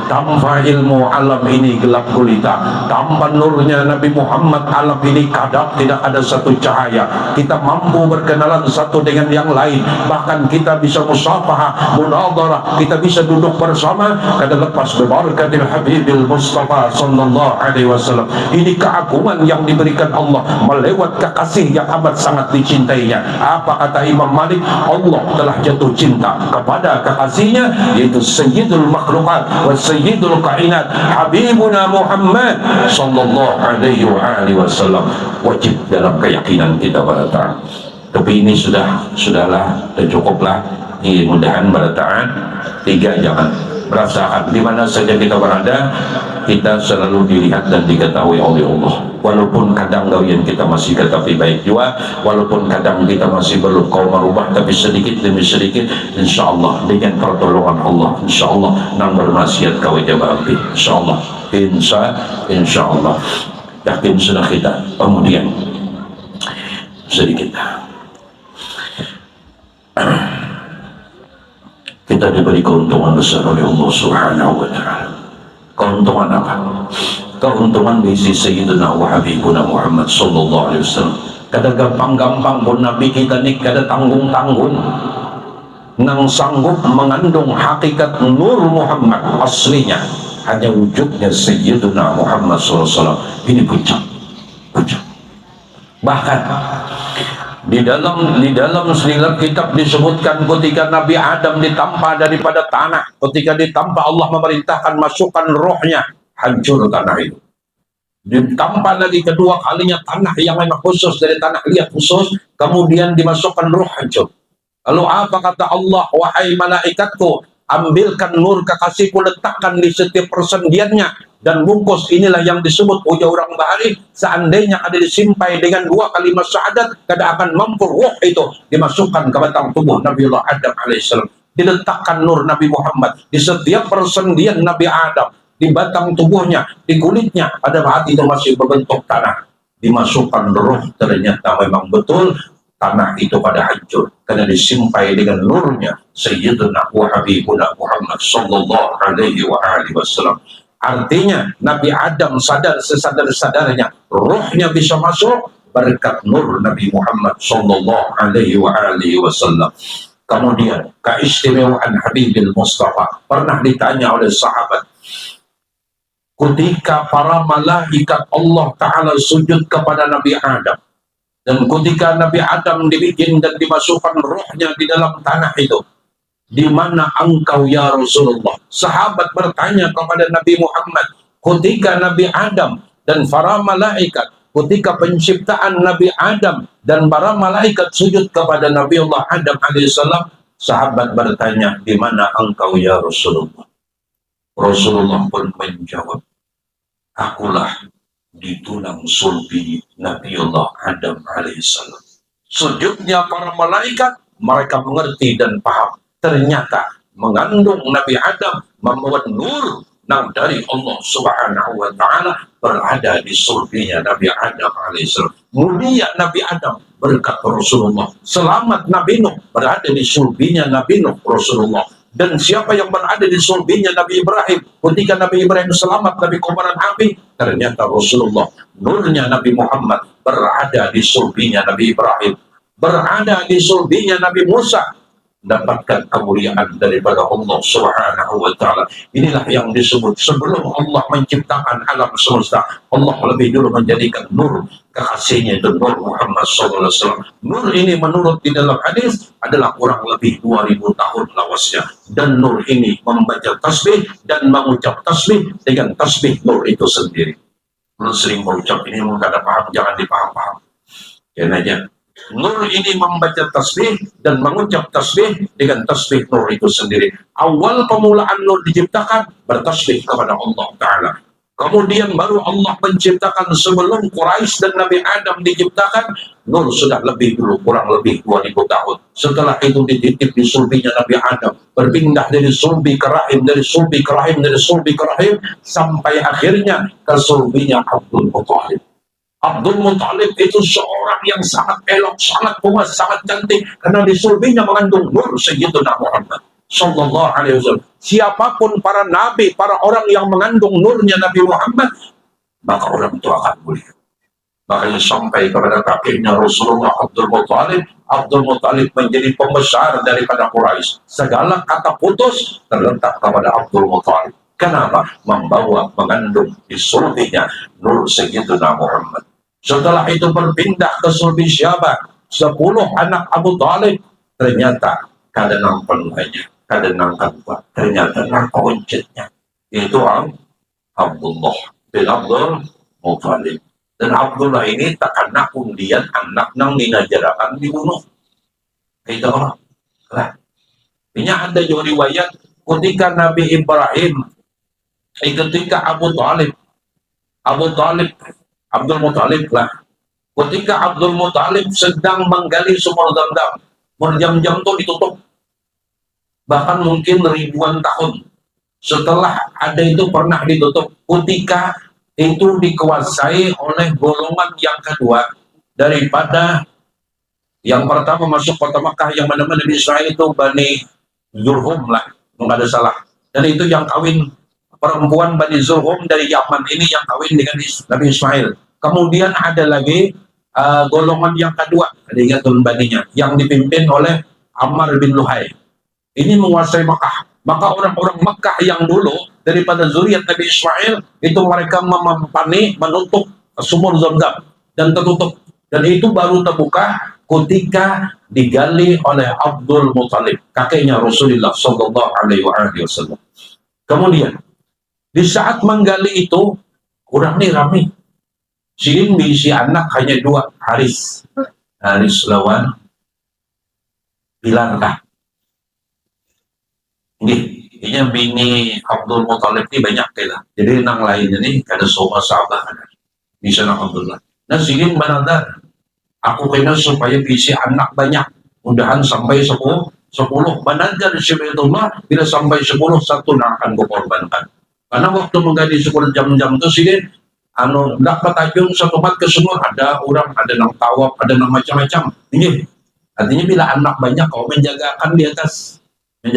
Tanpa ilmu alam ini gelap gulita, tanpa nurnya Nabi Muhammad alam ini kadap tidak ada satu cahaya. Kita mampu berkenalan satu dengan yang lain, bahkan kita bisa musafahah, munadharah, kita bisa duduk bersama kada lepas berbarakatil Habibil Mustafa sallallahu alaihi wasallam. Ini keagungan yang diberikan Allah melewat kekasih yang amat sangat dicintainya. Apa kata Imam Malik? Allah telah jatuh cinta kepada kekasihnya, yaitu Sayyidul Makhlukat wa Sayyidul Kainat, Habibuna Muhammad sallallahu alaihi wasallam. Wajib dalam keyakinan kita pada taat. Tapi ini sudahlah dan cukuplah. Ini mudahan pada taat. 3, jangan merasakan di mana saja kita berada, kita selalu dilihat dan diketahui oleh Allah. Walaupun kadang gawian kita masih tetapi baik juga, walaupun kadang kita masih belum kau merubah, tapi sedikit demi sedikit insyaallah dengan pertolongan Allah insyaallah nang bermaksiat kau jawab insyaallah insyaallah yakin sudah kita. Kemudian sedikit Kita diberi keuntungan besar oleh Allah Subhanahu wa Ta'ala. Keuntungan apa? Keuntungan di sisi Sayyidina wa Habibuna Muhammad sallallahu alaihi wasallam. Kada gampang-gampang pun Nabi kita ni kada tanggung-tanggung nang sanggup mengandung hakikat Nur Muhammad aslinya, hanya wujudnya Sayyidina Muhammad sallallahu alaihi wasallam. Ini puncak. Bahkan di dalam selilat kitab disebutkan ketika Nabi Adam ditampa daripada tanah, ketika ditampa Allah memerintahkan masukkan rohnya, hancur tanah itu. Ditampa lagi kedua kalinya tanah yang memang khusus dari tanah liat khusus, kemudian dimasukkan roh, hancur. Lalu apa kata Allah? Wahai malaikatku, ambilkan nur kekasihku, letakkan di setiap persendiannya dan bungkus. Inilah yang disebut ujar orang bahari. Seandainya ada disimpai dengan dua kalimat syahadat, kada akan mampu roh itu dimasukkan ke batang tubuh Nabiullah Adam alaihissalam. Diletakkan nur Nabi Muhammad di setiap persendian Nabi Adam, di batang tubuhnya, di kulitnya, pada hati itu masih berbentuk tanah. Dimasukkan roh, ternyata memang betul tanah itu pada hancur karena disimpai dengan nurnya Sayyidina wa Habibuna Muhammad sallallahu alaihi wa alihi wasallam. Artinya Nabi Adam sadar sesadar-sadarnya rohnya bisa masuk berkat nur Nabi Muhammad sallallahu alaihi wa alihi wasallam. Kemudian keistimewaan Habibil Mustafa, pernah ditanya oleh sahabat, ketika para malaikat Allah Ta'ala sujud kepada Nabi Adam, dan ketika Nabi Adam dibikin dan dimasukkan rohnya di dalam tanah itu, di mana engkau ya Rasulullah? Sahabat bertanya kepada Nabi Muhammad, ketika Nabi Adam dan para malaikat, ketika penciptaan Nabi Adam dan para malaikat sujud kepada Nabi Allah Adam alaihissalam, sahabat bertanya, di mana engkau ya Rasulullah? Rasulullah pun menjawab, akulah di tulang sulbi Nabiullah Adam alaihissalam. Sujudnya para malaikat, mereka mengerti dan paham. Ternyata mengandung Nabi Adam membawa nur nang dari Allah Subhanahu wa Ta'ala berada di sulbinya Nabi Adam alaihissalam. Mulia Nabi Adam berkat Rasulullah. Selamat Nabi Nuh berada di sulbinya Nabi Nuh Rasulullah. Dan siapa yang berada di sulbinya Nabi Ibrahim, ketika Nabi Ibrahim selamat dari kobaran api, ternyata Rasulullah, nurnya Nabi Muhammad berada di sulbinya Nabi Ibrahim, berada di sulbinya Nabi Musa, dapatkan kemuliaan daripada Allah Subhanahu wa Ta'ala. Inilah yang disebut sebelum Allah menciptakan alam semesta, Allah lebih dulu menjadikan nur kekasihnya itu Nur Muhammad SAW. Nur ini menurut di dalam hadis adalah kurang lebih 2000 tahun lawasnya, dan nur ini membaca tasbih dan mengucap tasbih dengan tasbih nur itu sendiri. Belum sering mengucap ini, mungkin ada paham, jangan dipaham-paham karena nur ini membaca tasbih dan mengucap tasbih dengan tasbih nur itu sendiri. Awal pemulaan nur diciptakan bertasbih kepada Allah Ta'ala. Kemudian baru Allah menciptakan sebelum Quraisy dan Nabi Adam diciptakan, nur sudah lebih dulu, kurang lebih 2000 tahun. Setelah itu dititip di sulbinya Nabi Adam, berpindah dari sulbi ke rahim, dari sulbi ke rahim, dari sulbi ke rahim, sampai akhirnya ke sulbinya Abdul Muttalib. Abdul Muttalib itu seorang yang sangat elok, sangat puas, sangat cantik, karena di sulbinya mengandung nur Sayyidina Muhammad sallallahu alaihi wasallam. Siapapun para nabi, para orang yang mengandung nurnya Nabi Muhammad, maka orang itu akan mulia. Makanya sampai kepada kakeknya Rasulullah Abdul Muttalib, Abdul Muttalib menjadi pembesar daripada Quraisy. Segala kata putus terletak kepada Abdul Muttalib. Kenapa? Membawa, mengandung di sulbinya nur Sayyidina Muhammad. Setelah itu berpindah ke sulbi siapa? 10 anak Abu Talib. Ternyata kada nampak banyak, kada nampak, ternyata nampak kuncitnya. Itu Abdullah bin Abdul Muttalib. Dan Abdullah ini tak kena undian anak nang dinajarakan dibunuh. Itu orang. Nah, ini ada juga riwayat ketika Nabi Ibrahim, ketika Abdul Muttalib lah. Ketika Abdul Muttalib sedang menggali sumur Dzam-Dzam, berjam-jam itu ditutup. Bahkan mungkin ribuan tahun setelah ada itu pernah ditutup. Ketika itu dikuasai oleh golongan yang kedua daripada Yang pertama masuk kota Makkah yang mana-mana di Israel itu Bani Zulhum lah, nggak ada salah. Dan itu yang kawin perempuan Bani Zulhum dari Yaman ini yang kawin dengan Nabi Ismail. Kemudian ada lagi golongan yang kedua, Adiyatul Baninya, yang dipimpin oleh Ammar bin Luhai. Ini menguasai Makkah. Maka orang-orang Makkah yang dulu daripada zuriat Nabi Ismail itu mereka memampani menutup sumur Zamzam dan tertutup. Dan itu baru terbuka ketika digali oleh Abdul Muthalib, kakeknya Rasulullah Sallallahu Alaihi Wasallam. Kemudian di saat menggali itu kurang nih rame. Sidin diisi anak hanya dua, Haris lawan Bilarkah. Ini bini Abdul Muthalib ini banyak lah. Jadi nang lainnya nih kada semua sahabat bisa nak Abdullah. Nah sidin banadar, aku kena supaya bisi anak banyak. Mudahan sampai 10 banadar Syibitullah bila sampai 10 satu nak akan kukorbankan. Karena waktu menggali 10 jam-jam itu sidin dapat tajung satu mat ke semua, ada orang, ada nang tawaf, ada nang macam-macam. Ini artinya bila anak banyak kau menjagakan di atas. Nah,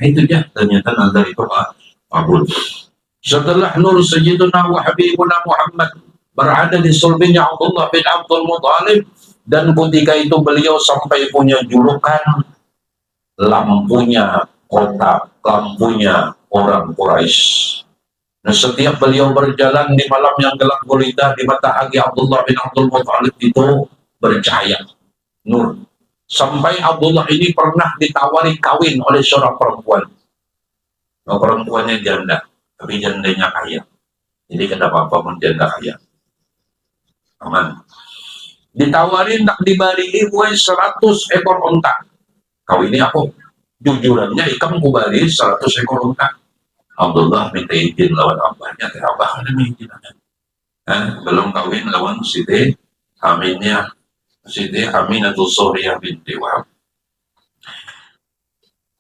itu dia ternyata nazar itu kabul. Setelah Nur Sayyiduna wa Habibuna Muhammad berada di sulbinya Abdullah bin Abdul Muthalib, dan ketika itu beliau sampai punya julukan lampunya kota, lampunya orang Quraisy. Nah, setiap beliau berjalan di malam yang gelap gulita, di mata hati Abdullah bin Abdul Muthalib itu bercahaya nur. Sampai Abdullah ini pernah ditawari kawin oleh seorang perempuan. Nah, perempuannya janda, tapi jandanya kaya. Jadi kenapa apa pun janda kaya. Aman. Ditawarin nak dibari buai 100 ekor unta. Kau ini aku. Jujurannya ikam kubari 100 ekor unta. Abdullah minta izin lawan abahnya. Abah ada izin. Belum kawin lawan Siti Aminnya. Siti Aminatul Suriyah binti Wahab.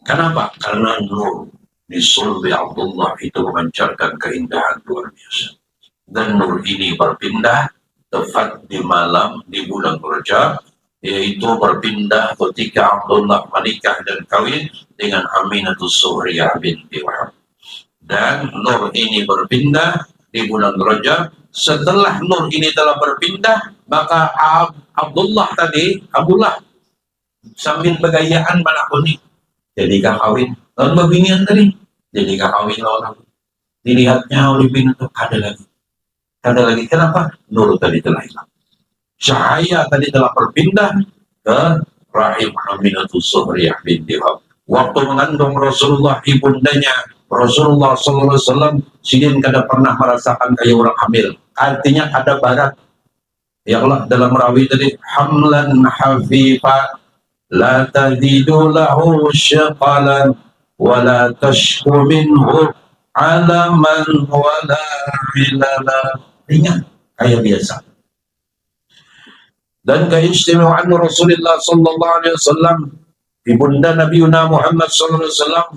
Kenapa? Karena nur di sulbi Abdullah itu memancarkan keindahan luar biasa. Dan nur ini berpindah tepat di malam di bulan Rajab, yaitu berpindah ketika Abdullah menikah dan kawin dengan Aminatul Suriyah binti Wahab. Dan nur ini berpindah di bulan Rajab. Setelah nur ini telah berpindah, maka Abdullah sambil begayaan mana pun nih, jadi kawin lawan babinian tadi, jadi kawin lawan aku. Dilihatnya oleh bini itu ada lagi. Kenapa? Nur tadi telah hilang, cahaya tadi telah berpindah ke rahim Aminatul Suriyah binti Wahab. Waktu mengandung Rasulullah, ibundanya Rasulullah SAW, sidin kada pernah merasakan kayak orang hamil. Artinya ada barat. Ya Allah, dalam rawi tadi, hamlan hafifa la tazidu lahu syaqalan wa la tashku minhu alaman wa la hilala. Ingat, kayak biasa. Dan keistimewaan Rasulullah SAW, ibunda Nabi Muhammad SAW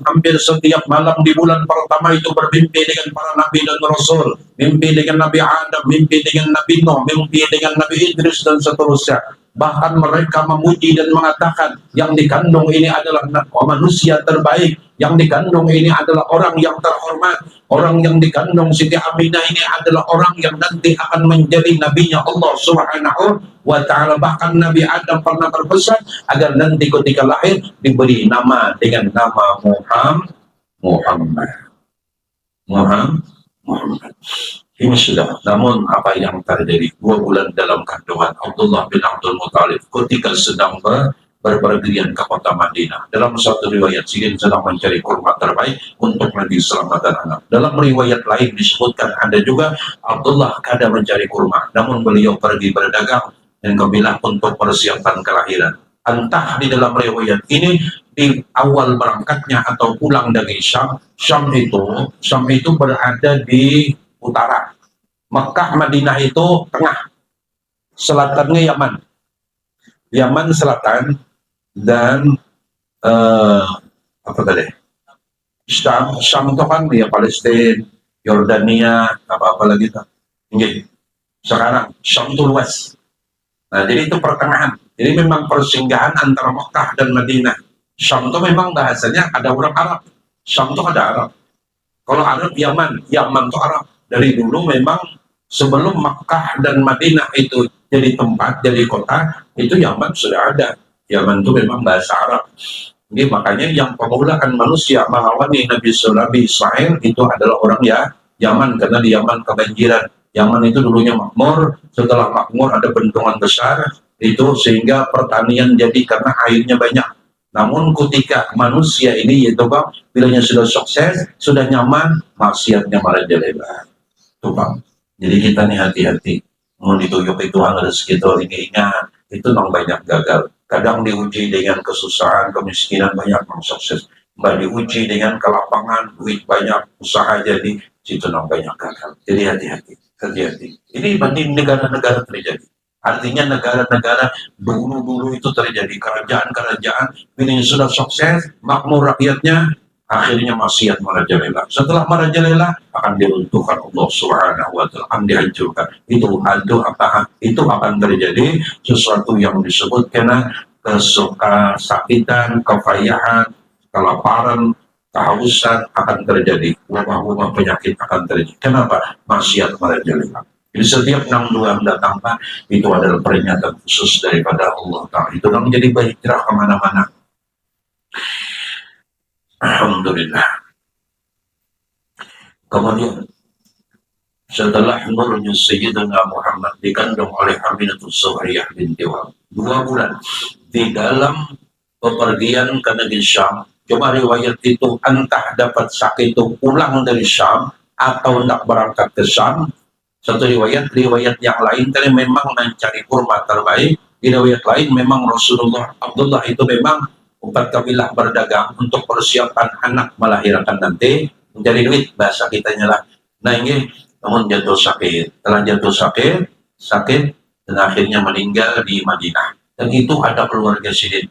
hampir setiap malam di bulan pertama itu bermimpi dengan para nabi dan rasul, mimpi dengan Nabi Adam, mimpi dengan Nabi Nuh, mimpi dengan Nabi Idris dan seterusnya. Bahkan mereka memuji dan mengatakan yang dikandung ini adalah manusia terbaik, yang dikandung ini adalah orang yang terhormat, orang yang dikandung Siti Aminah ini adalah orang yang nanti akan menjadi nabinya Allah Subhanahu wa ta'ala. Bahkan Nabi Adam pernah berpesan agar nanti ketika lahir diberi nama dengan nama Muhammad. Ini sudah. Namun apa yang terjadi 2 bulan dalam kandungan Abdullah bin Abdul Muthalib ketika sedang berpergian ke kota Madinah. Dalam satu riwayat sidin sedang mencari kurma terbaik untuk Nabi selamatkan anak. Dalam riwayat lain disebutkan ada juga Abdullah kada mencari kurma, namun beliau pergi berdagang dan kabilah untuk persiapan kelahiran. Entah di dalam riwayat ini di awal berangkatnya atau pulang dari Syam. Syam itu berada di utara. Mekah Madinah itu tengah. Selatannya Yaman selatan, dan apa tadi? Syam itu kan ya Palestina, Yordania, apa lagi tuh. Sekarang Syam itu luas. Nah, jadi itu pertengahan. Jadi memang persinggahan antara Mekah dan Madinah. Syam itu memang bahasanya ada orang Arab. Syam itu ada Arab. Kalau Arab Yaman, Yaman itu Arab. Dari dulu memang sebelum Mekah dan Madinah itu jadi tempat, jadi kota, itu Yaman sudah ada. Yaman itu memang bahasa Arab. Jadi makanya yang pemulakan manusia mengawali Nabi Israel itu adalah orang ya Yaman, karena di Yaman kebanjiran. Yaman itu dulunya makmur, setelah makmur ada bendungan besar, itu sehingga pertanian jadi karena airnya banyak. Namun ketika manusia ini yaitu Bang, bilanya sudah sukses, sudah nyaman, maksiatnya merajalela. Itu Bang. Jadi kita nih hati-hati. Mau dituyuk itu rezeki itu ingat, itu memang banyak gagal. Kadang diuji dengan kesusahan, kemiskinan, banyak yang sukses. Mbak diuji dengan kelapangan, duit banyak, usaha jadi, situ memang banyak gagal. Jadi hati-hati, hati-hati. Ini banding negara-negara terjadi. Artinya negara-negara dulu-dulu itu terjadi kerajaan-kerajaan, ini sudah sukses, makmur rakyatnya, akhirnya maksiat merajalela. Setelah merajalela akan diruntuhkan Allah Subhanahu wa taala, akan dihancurkan. Itu akan terjadi sesuatu yang disebut karena kesakitan, kepayahan, kelaparan, kehausan akan terjadi. Wabah-wabah penyakit akan terjadi. Kenapa? Maksiat merajalela. Jadi setiap 62 mendatang itu adalah peringatan khusus daripada Allah Ta'ala. Itu yang menjadi berhijrah kemana-mana. Alhamdulillah. Kemudian setelah nurnya Sayyidina Muhammad dikandung oleh Aminatul Zuhriyah binti Wahab 2 bulan di dalam bepergian ke negeri Syam. Coba riwayat itu entah dapat sakit itu pulang dari Syam atau hendak berangkat ke Syam. Satu riwayat yang lain tadi memang mencari kurma terbaik. Di riwayat lain memang Abdullah itu memang 4 kabilah berdagang untuk persiapan anak melahirkan nanti, mencari duit bahasa kitanya lah. Nah ini namun jatuh sakit, setelah jatuh sakit dan akhirnya meninggal di Madinah. Dan itu ada keluarga sidin,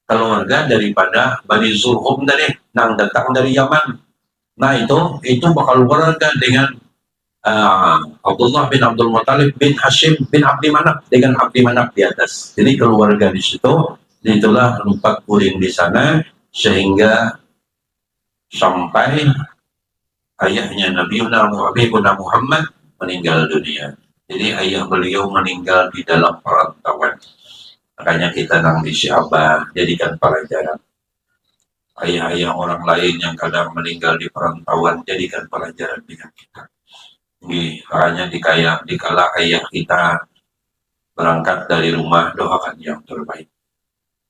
keluarga daripada Bani Zulhum dari yang datang dari Yaman. Nah itu bakal keluarga dengan Abdullah bin Abdul Muttalib bin Hashim bin Abdi Manaf, dengan Abdi Manaf di atas. Jadi keluarga di situ. Itulah tempat kuring di sana sehingga sampai ayahnya Nabi Muhammad meninggal dunia. Jadi ayah beliau meninggal di dalam perantauan. Makanya kita nang di Syabah jadikan pelajaran. Ayah-ayah orang lain yang kadang meninggal di perantauan jadikan pelajaran dengan kita. Hanya dikala ayah kita berangkat dari rumah, doakan yang terbaik.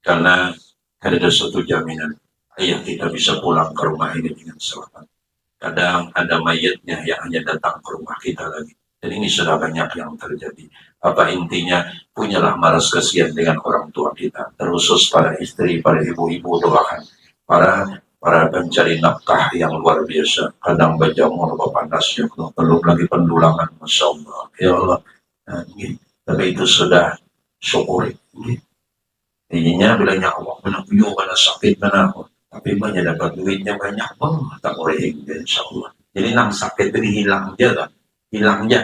Karena ada suatu jaminan ayah kita bisa pulang ke rumah ini dengan selamat. Kadang ada mayatnya yang hanya datang ke rumah kita lagi. Dan ini sudah banyak yang terjadi. Apa intinya? Punyalah malas kasihan dengan orang tua kita. Terkhusus para istri, para ibu-ibu, doakan. Para pencari nafkah yang luar biasa. Kadang bajamur, panas, ya belum lagi pendulangan. Masya Allah. Ya Allah. Nah, tapi itu sudah syukuri. Ininya bilangnya Allah benar-benar mana sakit mana, tapi banyak dapat duitnya banyak tak boleh insya Allah. Jadi nang sakit tadi hilang aja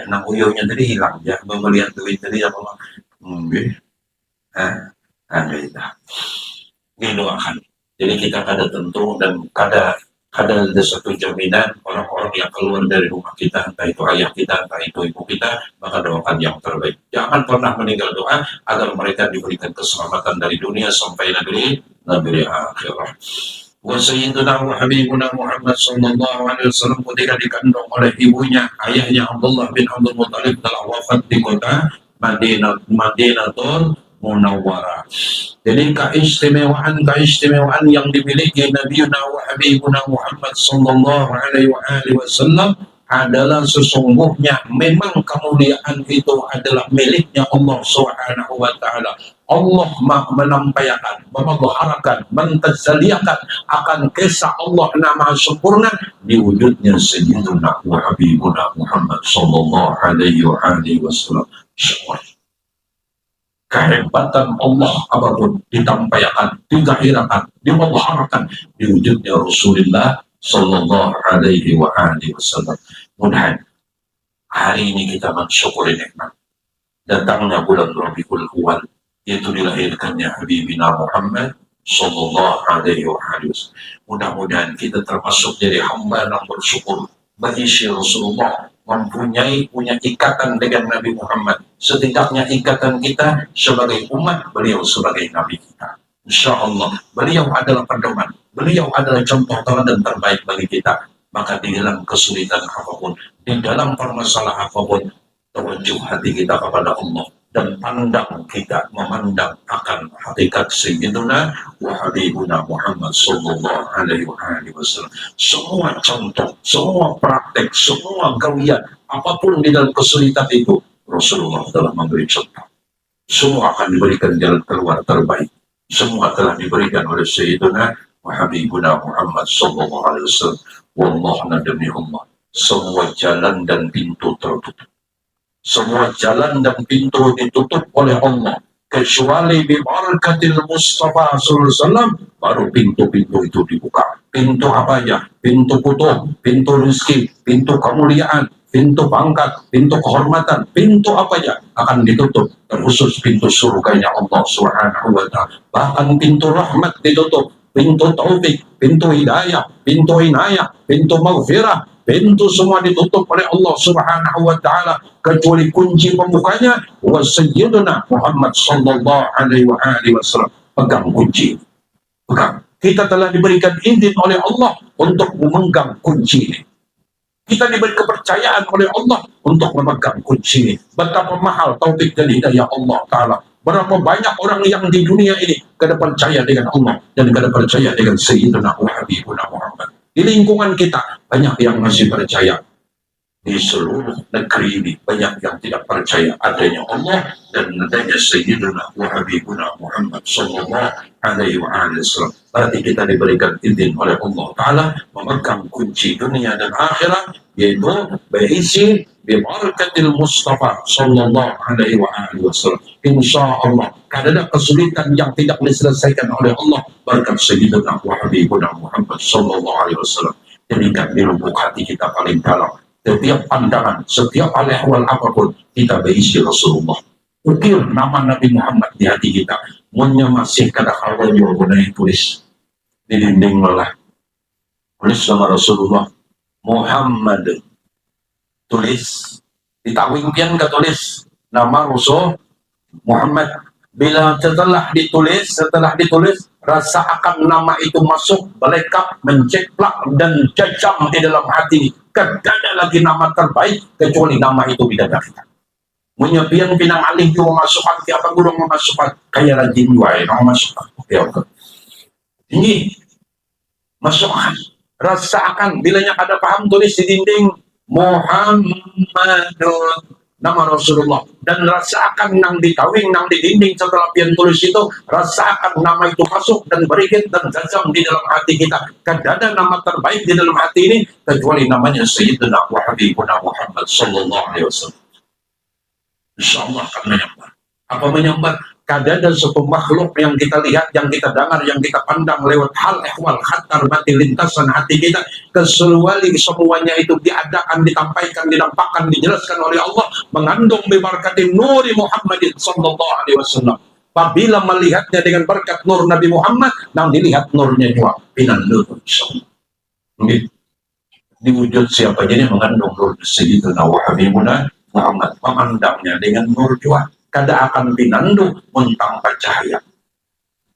nang uyonya tadi hilang aja, melihat duit tadi apa ada itu. Ini doakan. Jadi kita kada tentu dan kada ada satu jaminan orang-orang yang keluar dari rumah kita, entah itu ayah kita, entah itu ibu kita, maka doakan yang terbaik. Jangan pernah meninggal doa agar mereka diberikan keselamatan dari dunia sampai negeri akhirat. Wa sayyiduna wa habibuna Muhammad sallallahu alaihi wasallam ketika dikandung oleh ibunya, ayahnya Abdullah bin Abdul Muttalib telah wafat di kota Madinatul Munawwarah. Jadi keistimewaan yang dimiliki Nabiuna wa Habibuna Muhammad sallallahu alaihi wasallam adalah sesungguhnya memang kemuliaan itu adalah miliknya Allah Subhanahu wa taala. Allah menampaikan, memaharakan, mentazaliakan akan kisah Allah nama sempurna di wujudnya Sayyiduna wa Habibuna Muhammad sallallahu alaihi wasallam. Kehebatan Allah apapun ditampaikan, digahirakan, dimaharakan di wujudnya Rasulullah sallallahu alaihi wasallam. Mudah hari ini kita mensyukuri nikmat datangnya bulan Rabiul Awal yaitu dilahirkannya Habibina Muhammad Sallallahu Alaihi Wasallam. Mudah-mudahan kita termasuk jadi hamba yang bersyukur bagi si Rasulullah punya ikatan dengan Nabi Muhammad. Setidaknya ikatan kita sebagai umat, beliau sebagai Nabi kita. Insya Allah, beliau adalah pedoman, beliau adalah contoh teladan terbaik bagi kita. Maka di dalam kesulitan apapun, di dalam permasalahan apapun, tewajuh hati kita kepada Allah dan pandang kita memandang akan hakikat Sayyiduna wa Habibuna Muhammad Sallallahu Alaihi Wasallam. Semua contoh, semua praktek, semua gawian, apapun di dalam kesulitan itu, Rasulullah telah memberi contoh. Semua akan diberikan jalan keluar terbaik. Semua telah diberikan oleh Sayyiduna wa Habibuna Muhammad Sallallahu Alaihi Wasallam. Wallahu demi Allah, semua jalan dan pintu tertutup. Semua jalan dan pintu ditutup oleh Allah kecuali bibarakatil Mustafa sallallahu alaihi wasallam, baru pintu-pintu itu dibuka. Pintu apa aja? Pintu futuh, pintu rezeki, pintu kemuliaan, pintu pangkat, pintu kehormatan, pintu apa aja akan ditutup, terkhusus pintu surganya Allah Subhanahu wa taala. Bahkan pintu rahmat ditutup, pintu taufik, pintu hidayah, pintu inayah, pintu maghfirah, pintu semua ditutup oleh Allah Subhanahu wa taala, kecuali kunci pembukanya wa sayyiduna Muhammad sallallahu alaihi wasallam. Pegang kunci, pegang. Kita telah diberikan izin oleh Allah untuk memegang kunci ini. Kita diberi kepercayaan oleh Allah untuk memegang kunci ini. Betapa mahal taufik dan hidayah Allah taala. Berapa banyak orang yang di dunia ini kada percaya dengan Allah dan kada percaya dengan Sayyidina wa Habibuna Muhammad. Di lingkungan kita banyak yang masih percaya. Di seluruh negeri ini banyak yang tidak percaya adanya Allah dan adanya Sayyidina wa Habibuna Muhammad Sallallahu Alaihi Wasallam. Berarti kita diberikan izin oleh Allah Ta'ala memegang kunci dunia dan akhirat, yaitu berisi bibarakatil Mustafa Sallallahu Alaihi Wasallam. Insya Allah, kada ada kesulitan yang tidak diselesaikan oleh Allah berkat Sayyidina wa Habibuna Muhammad Sallallahu Alaihi Wasallam. Jadikan di lubuk hati kita paling dalam, setiap pandangan, setiap ahwal apapun, kita berisi Rasulullah. Ukir nama Nabi Muhammad di hati kita. Munya masih kada kawan yang boleh tulis di dinding lelah. Tulis nama Rasulullah Muhammad. Tulis di tawing pian ke tulis nama Rasul Muhammad. Bila setelah ditulis, rasa akan nama itu masuk, belekat, menceplak dan jajam di dalam hati. Tidak ada lagi nama terbaik kecuali nama itu bidadari. Menyepian pinang alih juga masukkan, tiap guru memasukkan, kayak rajin juga ya, memasukkan. Oke. Ini masukkan. Rasa akan, bilanya ada paham, tulis di dinding Muhammadun, nama Rasulullah, dan rasakan nang di tawing, nang di dinding setelah pian tulis itu, rasakan nama itu masuk dan berikit dan jajam di dalam hati kita. Tidak ada nama terbaik di dalam hati ini kecuali namanya Sayyidina wa Habibuna Muhammad Sallallahu Alaihi Wasallam. Insyaallah akan menyambar. Apa menyambar? Kada ada suatu makhluk yang kita lihat, yang kita dengar, yang kita pandang lewat hal ehwal khatar mati lintasan hati kita, kecuali semuanya itu diadakan, ditampaikan, dinampakkan, dijelaskan oleh Allah, mengandung bibarakatin nuri Muhammadin sallallahu alaihi wasallam. Apabila melihatnya dengan berkat nur Nabi Muhammad, nang dilihat nurnya juga pinan nur insyaallah. Diwujud siapa jadi mengandung nur Sayyidina wa Habibuna Muhammad, memandangnya dengan nur juga. Kada akan pinandu tanpa cahaya.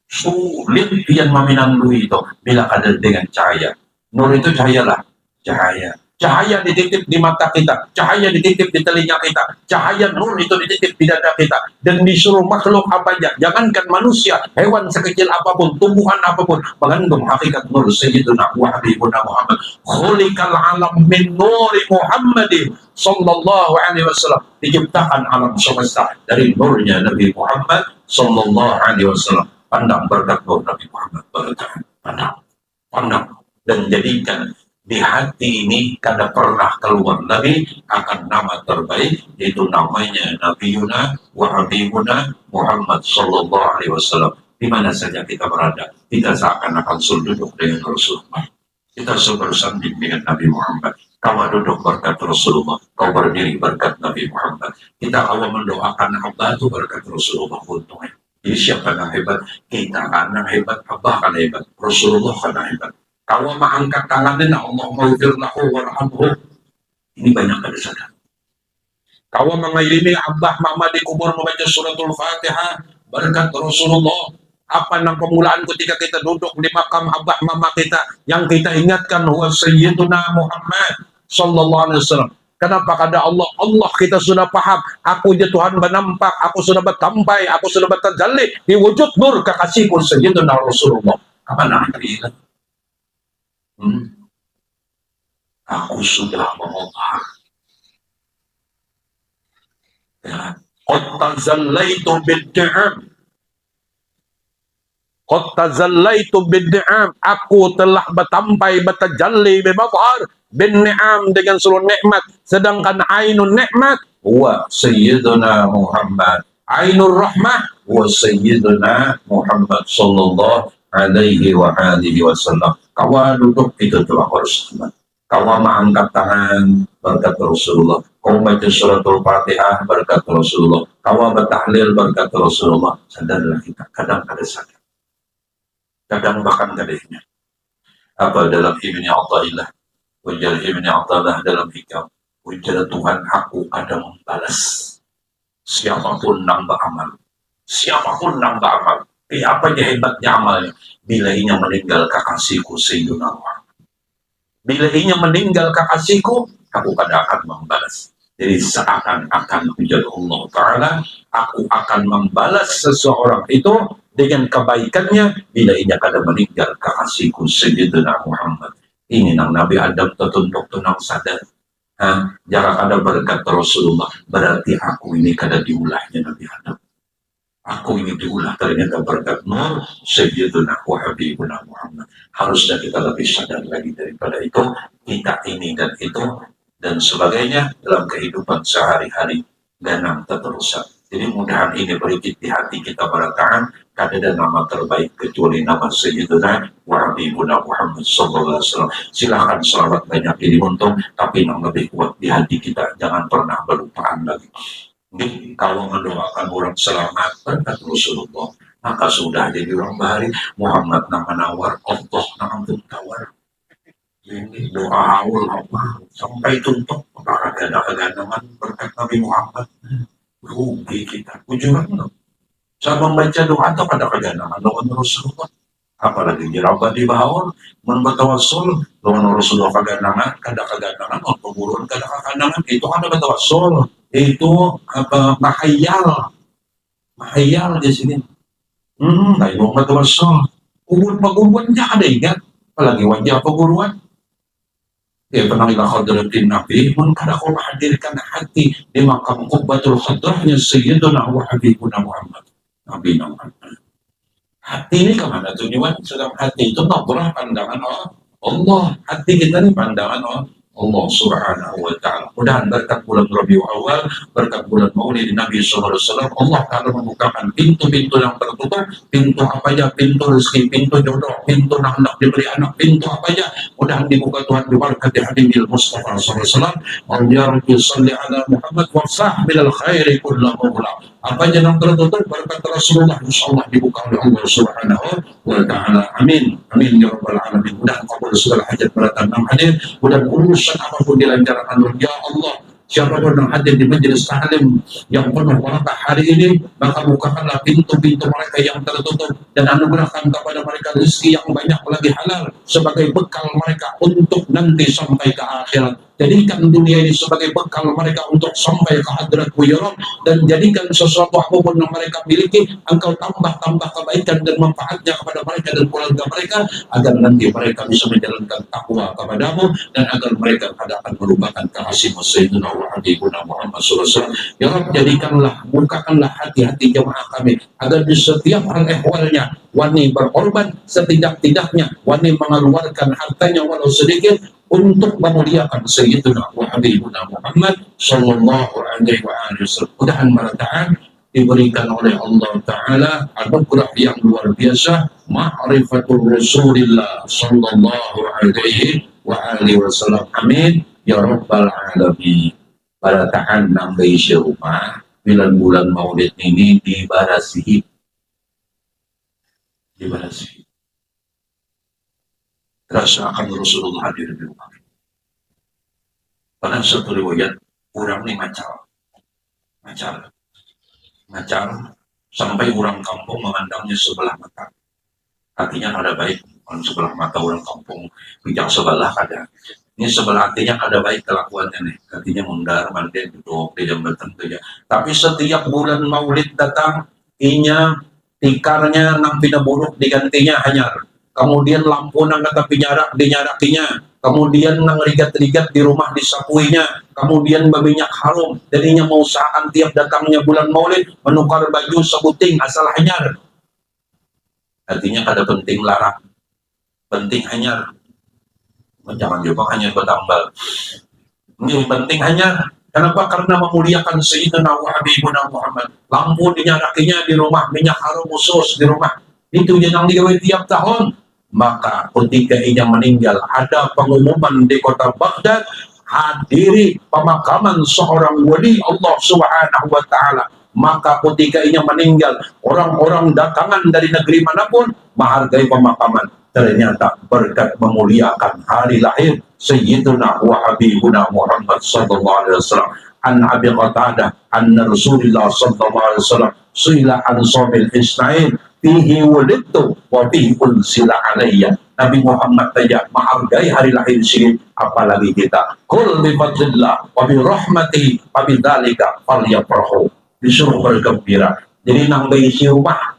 Sulit pian meminandu itu bila kada dengan cahaya. Nur itu cahayalah, cahaya. Cahaya dititip di mata kita, cahaya dititip di telinga kita, cahaya nur itu dititip di dada kita, dan disuruh makhluk apa aja, jangankan manusia, hewan sekecil apapun, tumbuhan apapun, mengandung hakikat nur Sayyidina wa Habibuna Muhammad. Khuliqal alam min nuri Muhammadin sallallahu alaihi wasallam. Diciptakan alam semesta dari nurnya Nabi Muhammad sallallahu alaihi wasallam. Pandang berkat nur Nabi Muhammad, pandang dan jadikan di hati ini kada pernah keluar lagi akan nama terbaik, yaitu namanya Nabiyuna wa Habibuna Muhammad sallallahu alaihi wasallam. Di mana saja kita berada, kita seakan-akan duduk dengan Rasulullah. Kita bersanding dengan Nabi Muhammad. Kau duduk berkat Rasulullah, kau berdiri berkat Nabi Muhammad. Kita awal mendoakan hamba itu berkat Rasulullah untungnya. Jadi siapa yang hebat? Kita kan yang hebat, Abah kan hebat, Rasulullah kan yang hebat. Kalau mengangkat tangannya, Allah maghfir lahu warhamhu. Ini banyak ada sadar. Kalau mengailimi Abah Mama di kubur membaca suratul Fatihah, berkat Rasulullah. Apa nang pemulaan ketika kita duduk di makam Abah Mama kita, yang kita ingatkan huwa Sayyiduna Muhammad sallallahu alaihi wasallam. Kenapa? Kata Allah, Allah kita sudah paham. Aku je Tuhan menampak, aku sudah bertampai, aku sudah bertajalli di wujud nur kekasihku Sayyiduna Rasulullah. Apa nak kita? Aku sudah mengubah. Ya. Qad tazallaitu bid-ni'am. Qad tazallaitu bid-ni'am. Aku telah bertampai, bertajalli, bermazhar bin-ni'am dengan seluruh nikmat. Sedangkan ainun nikmat wa sayyiduna Muhammad. Ainur rahmah wa sayyiduna Muhammad sallallahu alaihi wa alihi wasallam. Kawan duduk itu telah Rasulullah. Kawan mengangkat tangan berkat Rasulullah. Kau baca suratul Fatihah berkat Rasulullah. Kawan bertahlil berkat Rasulullah. Sadarlah kita kadang ada sakit. Kadang bahkan kadehnya. Apa dalam Ibni Athaillah, ujar Ibni Athaillah dalam hikam, ujar Tuhan aku kadang membalas siapapun nambah amal, siapapun nambah amal. Apa aja hebatnya amalnya, bila ia meninggal kekasihku Sayyiduna Muhammad. Bila ia meninggal kekasihku, aku kadang akan membalas. Jadi seakan-akan ujar Allah Ta'ala, aku akan membalas seseorang itu dengan kebaikannya bila ia kada meninggal kekasihku Sayyidina Muhammad. Ini nang Nabi Adam tertuntuk tunang sadar. Jangan ada berkat Rasulullah, berarti aku ini kada diulahnya Nabi Adam. Aku ini diulah ternyata berkat nur Sayyidina wa Habibuna Muhammad. Harusnya kita lebih sadar lagi daripada itu. Kita ini dan itu dan sebagainya dalam kehidupan sehari-hari ganang terterusan. Jadi mudahan ini berikit di hati kita barangkali kada ada nama terbaik kecuali nama Sayyidina wa Habibuna Muhammad sallallahu alaihi wasallam. Silakan selawat banyak ini untung, tapi yang lebih kuat di hati kita jangan pernah berlupaan lagi. Jadi kalau mendoakan orang selamat berkat Rasulullah, maka sudah jadi orang bahari. Muhammad nama nawar, Allah nama tawar. Ini doa awal Allah sampai tuntuk apakah ada kegandangan berkat Nabi Muhammad. Rugi kita ujungan saya membaca doa atau ada kegandangan doa Rasulullah, apalagi jirabat di bawah membatawasul doa Rasulullah kegandangan kegandangan pemburuan kegandangan itu ada batawasul itu apa mahayal di sini. Lain mau batawasul pengguruannya ada ingat apalagi wajah pengguruan. Pernah ila hadratin Nabi mun kada kau hadirkan hati di makam Qubbatul Hadrahnya Sayyiduna wa Habibuna Muhammad Nabi Muhammad. Hati ini kemana tujuan? Sedang hati itu nabrah pandangan Allah. Hati kita ini pandangan Allah Subhanahu wa ta'ala. Mudahan berkat bulan Rabiul Awal, berkat bulan Maulid Nabi sallallahu alaihi wasallam, Allah Ta'ala membukakan pintu-pintu yang tertutup, pintu apa aja, pintu rezeki, pintu jodoh, pintu hendak diberi anak, pintu apa aja, mudahan dibuka Tuhan diberkati hadimil Mustafa sallallahu alaihi wasallam. Ya Rabbi salli ala Muhammad wa sahbil khairi kullahu mughla. Apa aja yang tertutup berkat Rasulullah insyaallah dibuka oleh Allah Subhanahu wa ta'ala. Amin. Amin ya rabbal alamin. Mudah kabul segala hajat beratan yang hadir, mudah urusan apapun dilancarkan. Ya Allah, siapapun yang hadir di majelis taklim yang penuh barakah hari ini, maka bukakanlah pintu-pintu mereka yang tertutup dan anugerahkan kepada mereka rezeki yang banyak lagi halal sebagai bekal mereka untuk nanti sampai ke akhirat. Jadikan dunia ini sebagai bekal mereka untuk sampai ke hadratmu ya Rabb, dan jadikan sesuatu apapun yang mereka miliki engkau tambah-tambah kebaikan dan manfaatnya kepada mereka dan keluarga mereka, agar nanti mereka bisa menjalankan takwa kepadamu dan agar mereka akan melupakan kekasihmu Sayyidina wa Habibuna Muhammad sallallahu alaihi wasallam. Ya Rabb, jadikanlah, bukakanlah hati-hati jemaah kami agar di setiap hal ehwalnya wani berkorban setidak-tidaknya, wani mengeluarkan hartanya walau sedikit untuk memuliakan Sayyidina wa Habibuna Muhammad sallallahu alaihi wasallam. Mudahan meratakan diberikan oleh Allah Ta'ala anugerah yang luar biasa, ma'rifatul Rasulillah sallallahu alaihi wasallam. Amin ya rabbal alamin. Baratakan nang beisi rumah bulan-bulan Maulid ini dibarasihi Gimana sih? Rasakan Rasulullah hadir di rumah. Pada satu riwayat, orang ini macar, macar, sampai orang kampung memandangnya sebelah mata. Hatinya ada baik, orang sebelah mata orang kampung, bijak sebelah ada. Ini sebelah hatinya ada baik kelakuannya nih. Hatinya mundar, mandir, duduk, dia jam datang saja. Tapi setiap bulan Maulid datang, inya, tikarnya, nang pina buruk digantinya hanyar. Kemudian lampu nang kata pinyarak dinyarakinya. Kemudian nang rigat-rigat di rumah disapuinya. Kemudian berminyak harum. Jadinya mau usahakan tiap datangnya bulan Maulid, menukar baju sebuting asal hanyar. Artinya kada penting larang, penting hanyar. Jangan juga hanya bertambal. Ini penting hanya kenapa? Karena memuliakan Sayyidina wa Habibuna Muhammad. Lampu dinyalakinya di rumah, minyak harum khusus di rumah. Itu yang digawe tiap tahun. Maka ketika ia meninggal, ada pengumuman di kota Baghdad, hadiri pemakaman seorang wali Allah Subhanahu wa taala. Maka ketika ia meninggal, orang-orang datangan dari negeri manapun menghargai pemakaman. Ternyata berkat memuliakan hari lahir Sayyiduna wa Habibuna Muhammad sallallahu alaihi wasallam. An Abi Qatadah anna Rasulullah sallallahu alaihi wasallam suila an sabil isnain fihi wulidtu wa fihi unsila alayya. Nabi Muhammad saja menghargai hari lahir sini, apalagi kita. Qul bi fadlillah wa bi rahmatihi wa bi dzalika falyafrahu. Disuruh bergembira. Jadi nang beisi rumah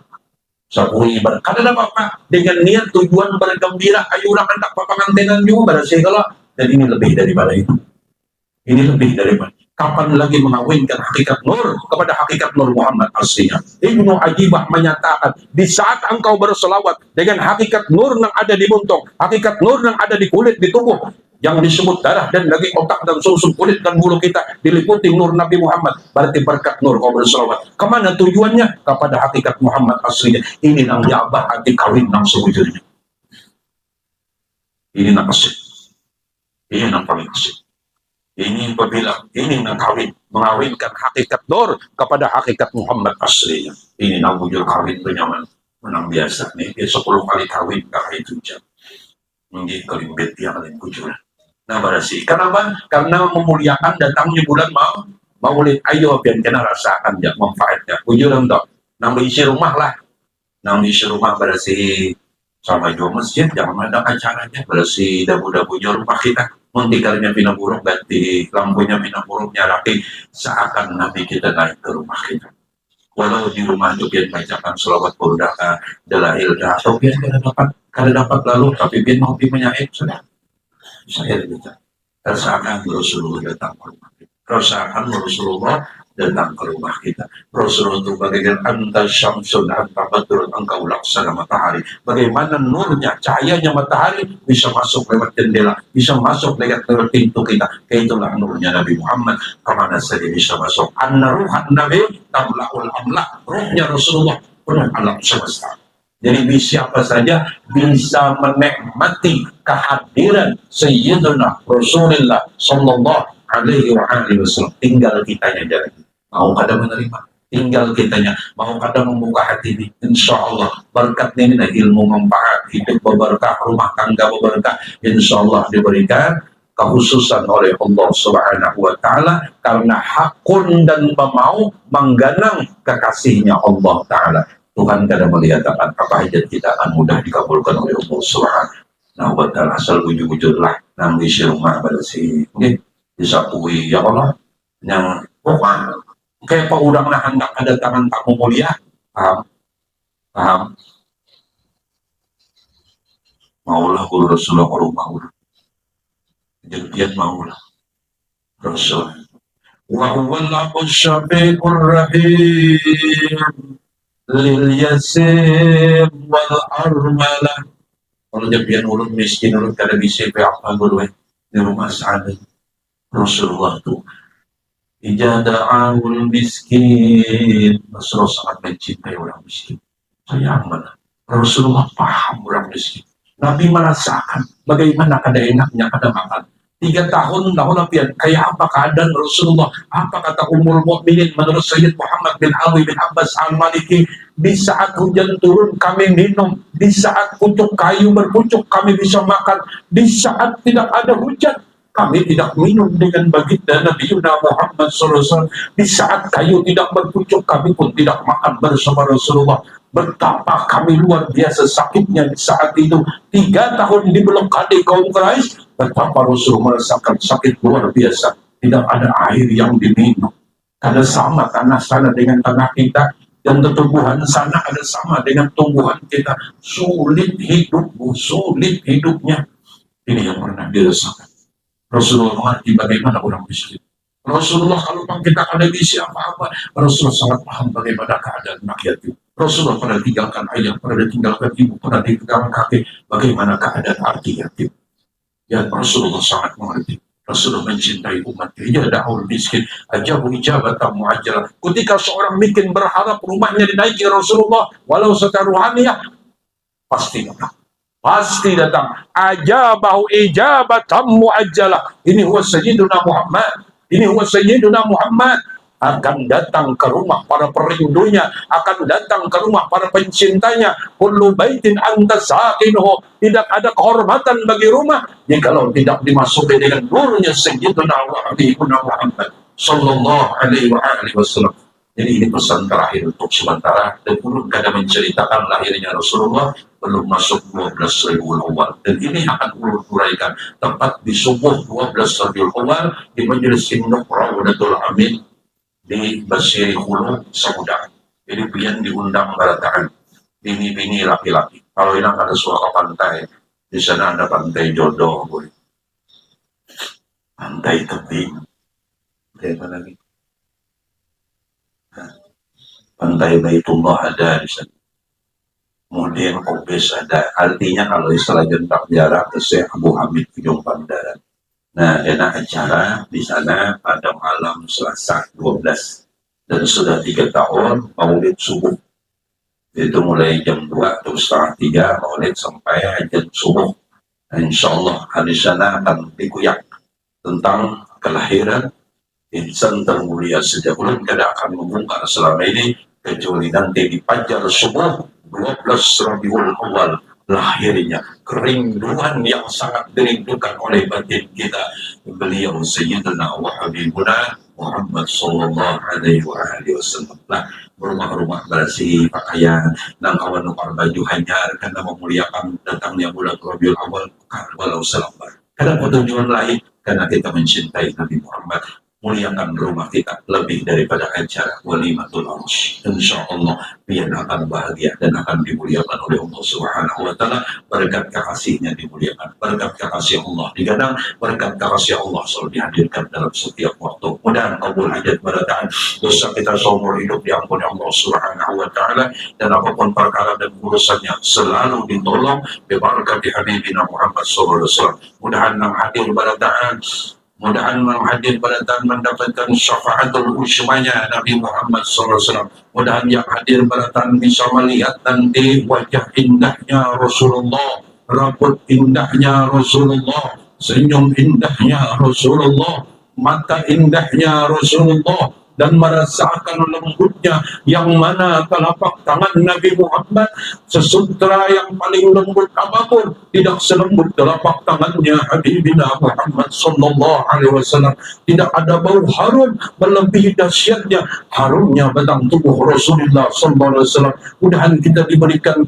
sapuri kada apa-apa dengan niat tujuan bergembira, ayo orang hendak papangantenan juga berarti kalau. Dan ini lebih daripada itu. Ini lebih daripada kapan lagi mengawinkan hakikat nur kepada hakikat nur Muhammad aslinya. Ibnu Ajibah menyatakan, di saat engkau berselawat dengan hakikat nur yang ada di buntung, hakikat nur yang ada di kulit, di tubuh, yang disebut darah dan daging, otak dan sumsum, kulit dan bulu kita diliputi nur Nabi Muhammad, berarti berkat nur kau berselawat. Kemana tujuannya? Kepada hakikat Muhammad aslinya. Ini nang jabah hati kawin nang sewujudnya. Ini nang asik. Ini nang paling asik. Ini apabila ini nang kawin, mengawinkan hakikat nur kepada hakikat Muhammad aslinya. Ini nang bujur kawin penyaman menang biasa nih. Dia 10 kali kawin kakak itu jam. Mungkin kalimbet yang lain bujur. Nah berarti kenapa? Karena memuliakan datangnya bulan Maulid. Ayo biar kita rasakan ya manfaatnya. Bujur untuk nang isi rumah lah. Nang isi rumah berarti sama juga masjid, jangan ada acaranya berarti dabu-dabu rumah kita. Mentikarnya pina buruk, ganti lampunya pina buruk, nyalapi seakan Nabi kita naik ke rumah kita. Walau di rumah itu biar bacakan selawat burdaka, dalail dah, atau biar kada dapat lalu, tapi biar mau menyaib sudah. Saya bisa rasakan Rasulullah datang ke rumah kita. Rasakan Rasulullah datang ke rumah kita. Rasulullah itu bagaikan anta syamsun, anta badrun, engkau laksana matahari. Bagaimana nurnya, cahayanya matahari bisa masuk lewat jendela, bisa masuk lewat pintu kita. Itulah nurnya Nabi Muhammad. Kemana saja bisa masuk. Anna ruhan Nabi tamla'ul amla. Ruhnya Rasulullah penuh alam semesta. Jadi siapa saja bisa menikmati kehadiran Sayyidina Rasulullah sallallahu alaihi wasallam. Tinggal kitanya jadi mau kada menerima, tinggal kitanya mau kada membuka hati ini. Insya Allah berkat ini ilmu manfaat, hidup berberkah, rumah tangga berberkah, insya Allah diberikan kekhususan oleh Allah Subhanahu wa taala karena hakun dan mau mengganang kekasihnya Allah taala. Tuhan kada melihatkan apa hajat kita akan mudah dikabulkan oleh Allah Subhanahu wa taala. Asal wujud-wujudlah nang isi rumah pada si mungkin disapui ya Allah yang pokoknya kayak pak udang nah hendak ada tangan tamu mulia, paham maulah guru Rasulullah ke rumah udah jadi maulah Rasul wa huwal syafiqur rahim lil yasim wal armalah. Kalau dia urut miskin urut kada bisa apa dulu di rumah sahabat Rasulullah tuh ijada'ul miskin. Rasulullah sangat mencintai orang miskin, sayang mana Rasulullah paham orang miskin. Nabi merasakan bagaimana kada enaknya kada makan 3 tahun dahulu pian. Kayak apa keadaan Rasulullah? Apa kata Ummul Mukminin menurut Sayyid Muhammad bin Ali bin Abbas Al-Maliki? Di saat hujan turun kami minum, di saat pucuk kayu berpucuk kami bisa makan, di saat tidak ada hujan kami tidak minum dengan baginda Nabi Muhammad SAW. Di saat kayu tidak berpucuk kami pun tidak makan bersama Rasulullah. Betapa kami luar biasa sakitnya di saat itu. 3 tahun di blokade kaum Quraisy, betapa Rasulullah merasakan sakit luar biasa. Tidak ada air yang diminum. Karena sama tanah sana dengan tanah kita, dan tumbuhan sana ada sama dengan tumbuhan kita. Sulit hidupmu, sulit hidupnya. Ini yang pernah dirasakan Rasulullah. Mengerti bagaimana orang miskin. Rasulullah kalau kita ada misi apa-apa, Rasulullah sangat paham bagaimana keadaan rakyat itu. Rasulullah pernah tinggalkan ayah, pernah ditinggalkan ibu, pernah ditinggalkan kakek, bagaimana keadaan arti yatim. Ya, Rasulullah sangat mengerti. Rasulullah mencintai umat. Ia da'ul miskin, ajabu ijabatan mu'ajjalah. Ketika seorang miskin berharap rumahnya dinaiki Rasulullah, walau secara ruhaniyah, pasti datang. Pasti datang. Ajabahu ijabatan mu'ajjalah. Ini huwa Sayyiduna Muhammad. Ini huwa Sayyiduna Muhammad. Akan datang ke rumah para perindunya, akan datang ke rumah para pencintanya. Kullu baitin anta sakinuhu. Tidak ada kehormatan bagi rumah jikalau tidak dimasuki dengan nurnya Sayyiduna wa Habibuna Muhammad sallallahu alaihi wasallam. Jadi ini pesan terakhir untuk sementara, dan belum kada menceritakan lahirnya Rasulullah, belum masuk 12 Rabiul Awal. Dan ini akan uraikan tepat di subuh 12 Rabiul Awal di Majelis Induk Rawdatul Amin di Basiri Hulu, Samudang. Jadi pian diundang barataan bini-bini laki-laki. Kalau ini ada suaka pantai, di sana ada pantai Jodoh, boleh. Pantai Tebing. Apa lagi? Pantai Baitullah ada di sana. Kemudian Kobes ada. Artinya kalau istilah jentak jarak ke Syekh Abu Hamid Ujung Pandaran. Nah, ada acara di sana pada malam Selasa 12. Dan sudah 3 tahun maulid subuh. Itu mulai jam 2 atau setengah 3 maulid sampai jam subuh. Nah, insya Allah di sana akan dikuyak tentang kelahiran insan termulia sejak bulan. Kada akan membongkar selama ini kecuali nanti di fajar subuh 12 Rabiul Awal lahirnya kerinduan yang sangat dirindukan oleh batin kita, beliau Sayyidina wa Habibuna Muhammad sallallahu alaihi wasallam. Nah, rumah-rumah bersih pakaian dan kawan nukar baju hanyar karena memuliakan datangnya bulan Rabiul Awal walau selambar. Karena tujuan lain, karena kita mencintai Nabi Muhammad, muliakan rumah kita lebih daripada acara walimatul arus. Insya Allah biar akan bahagia dan akan dimuliakan oleh Allah Subhanahu wa Ta'ala. Berkat kekasihnya dimuliakan, berkat kekasih Allah digadang, berkat kekasih Allah selalu dihadirkan dalam setiap waktu. Mudah kabul hajat barataan dosa kita seumur hidup diampuni Allah Subhanahu wa Ta'ala, dan apapun perkara dan urusannya selalu ditolong berkat Habibina Muhammad sallallahu alaihi wasallam. Mudahan nang hadir barataan, mudahan menghadir pada tahun mendapatkan syafaatul usmanya Nabi Muhammad SAW. Mudahan yang hadir pada tahun bisa melihat nanti wajah indahnya Rasulullah, rambut indahnya Rasulullah, senyum indahnya Rasulullah, mata indahnya Rasulullah, dan merasakan lembutnya yang mana telapak tangan Nabi Muhammad, sesutra yang paling lembut apapun tidak selembut telapak tangannya Habibina Muhammad sallallahu alaihi wasallam. Tidak ada bau harum melebihi dahsyatnya harumnya batang tubuh Rasulullah sallallahu alaihi wasallam. Mudahan kita diberikan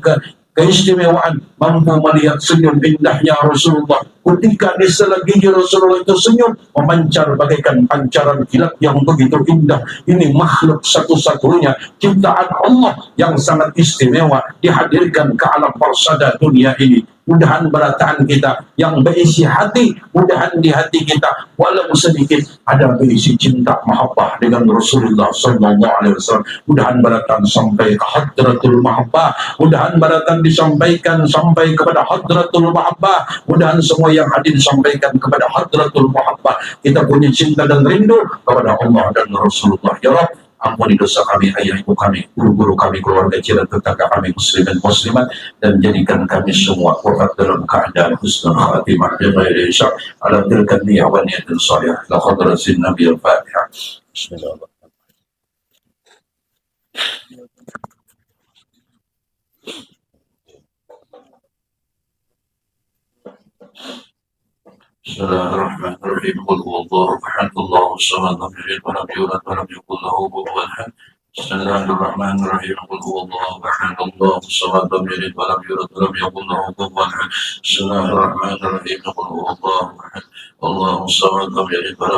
keistimewaan mampu melihat senyum indahnya Rasulullah. Ketika di selagi Rasulullah itu senyum, memancar bagaikan pancaran kilat yang begitu indah. Ini makhluk satu-satunya ciptaan Allah yang sangat istimewa dihadirkan ke alam persada dunia ini. Mudahan berataan kita yang berisi hati, mudahan di hati kita walau sedikit ada berisi cinta mahabbah dengan Rasulullah sallallahu alaihi wasallam. Mudahan berataan sampai ke hadratul mahabbah, mudahan berataan disampaikan sampai kepada hadratul mahabbah, mudahan semua yang hadir disampaikan kepada hadratul mahabbah. Kita punya cinta dan rindu kepada Allah dan Rasulullah. Ya Rabb, Ampuni dosa kami, ayah ibu kami, guru-guru kami, keluarga jiran tetangga kami, muslim dan muslimat, dan jadikan kami semua wafat dalam keadaan husnul khatimah bi ghairi hisab ala tilka niyyah wa niyatin shalihah. La hadratin Nabi al-Fatihah. Bismillah. Bismillahirrahmanirrahim. Qul huwallahu ahad, Allahu samad, lam yalid wa lam yulad wa lam yakul lahu kufuwan ahad. Bismillahirrahmanirrahim. Qul huwallahu ahad, Allahu samad, lam yalid wa lam yulad wa lam yakul lahu kufuwan ahad. Bismillahirrahmanirrahim. Qul huwallahu ahad, Allahu samad, lam yalid wa lam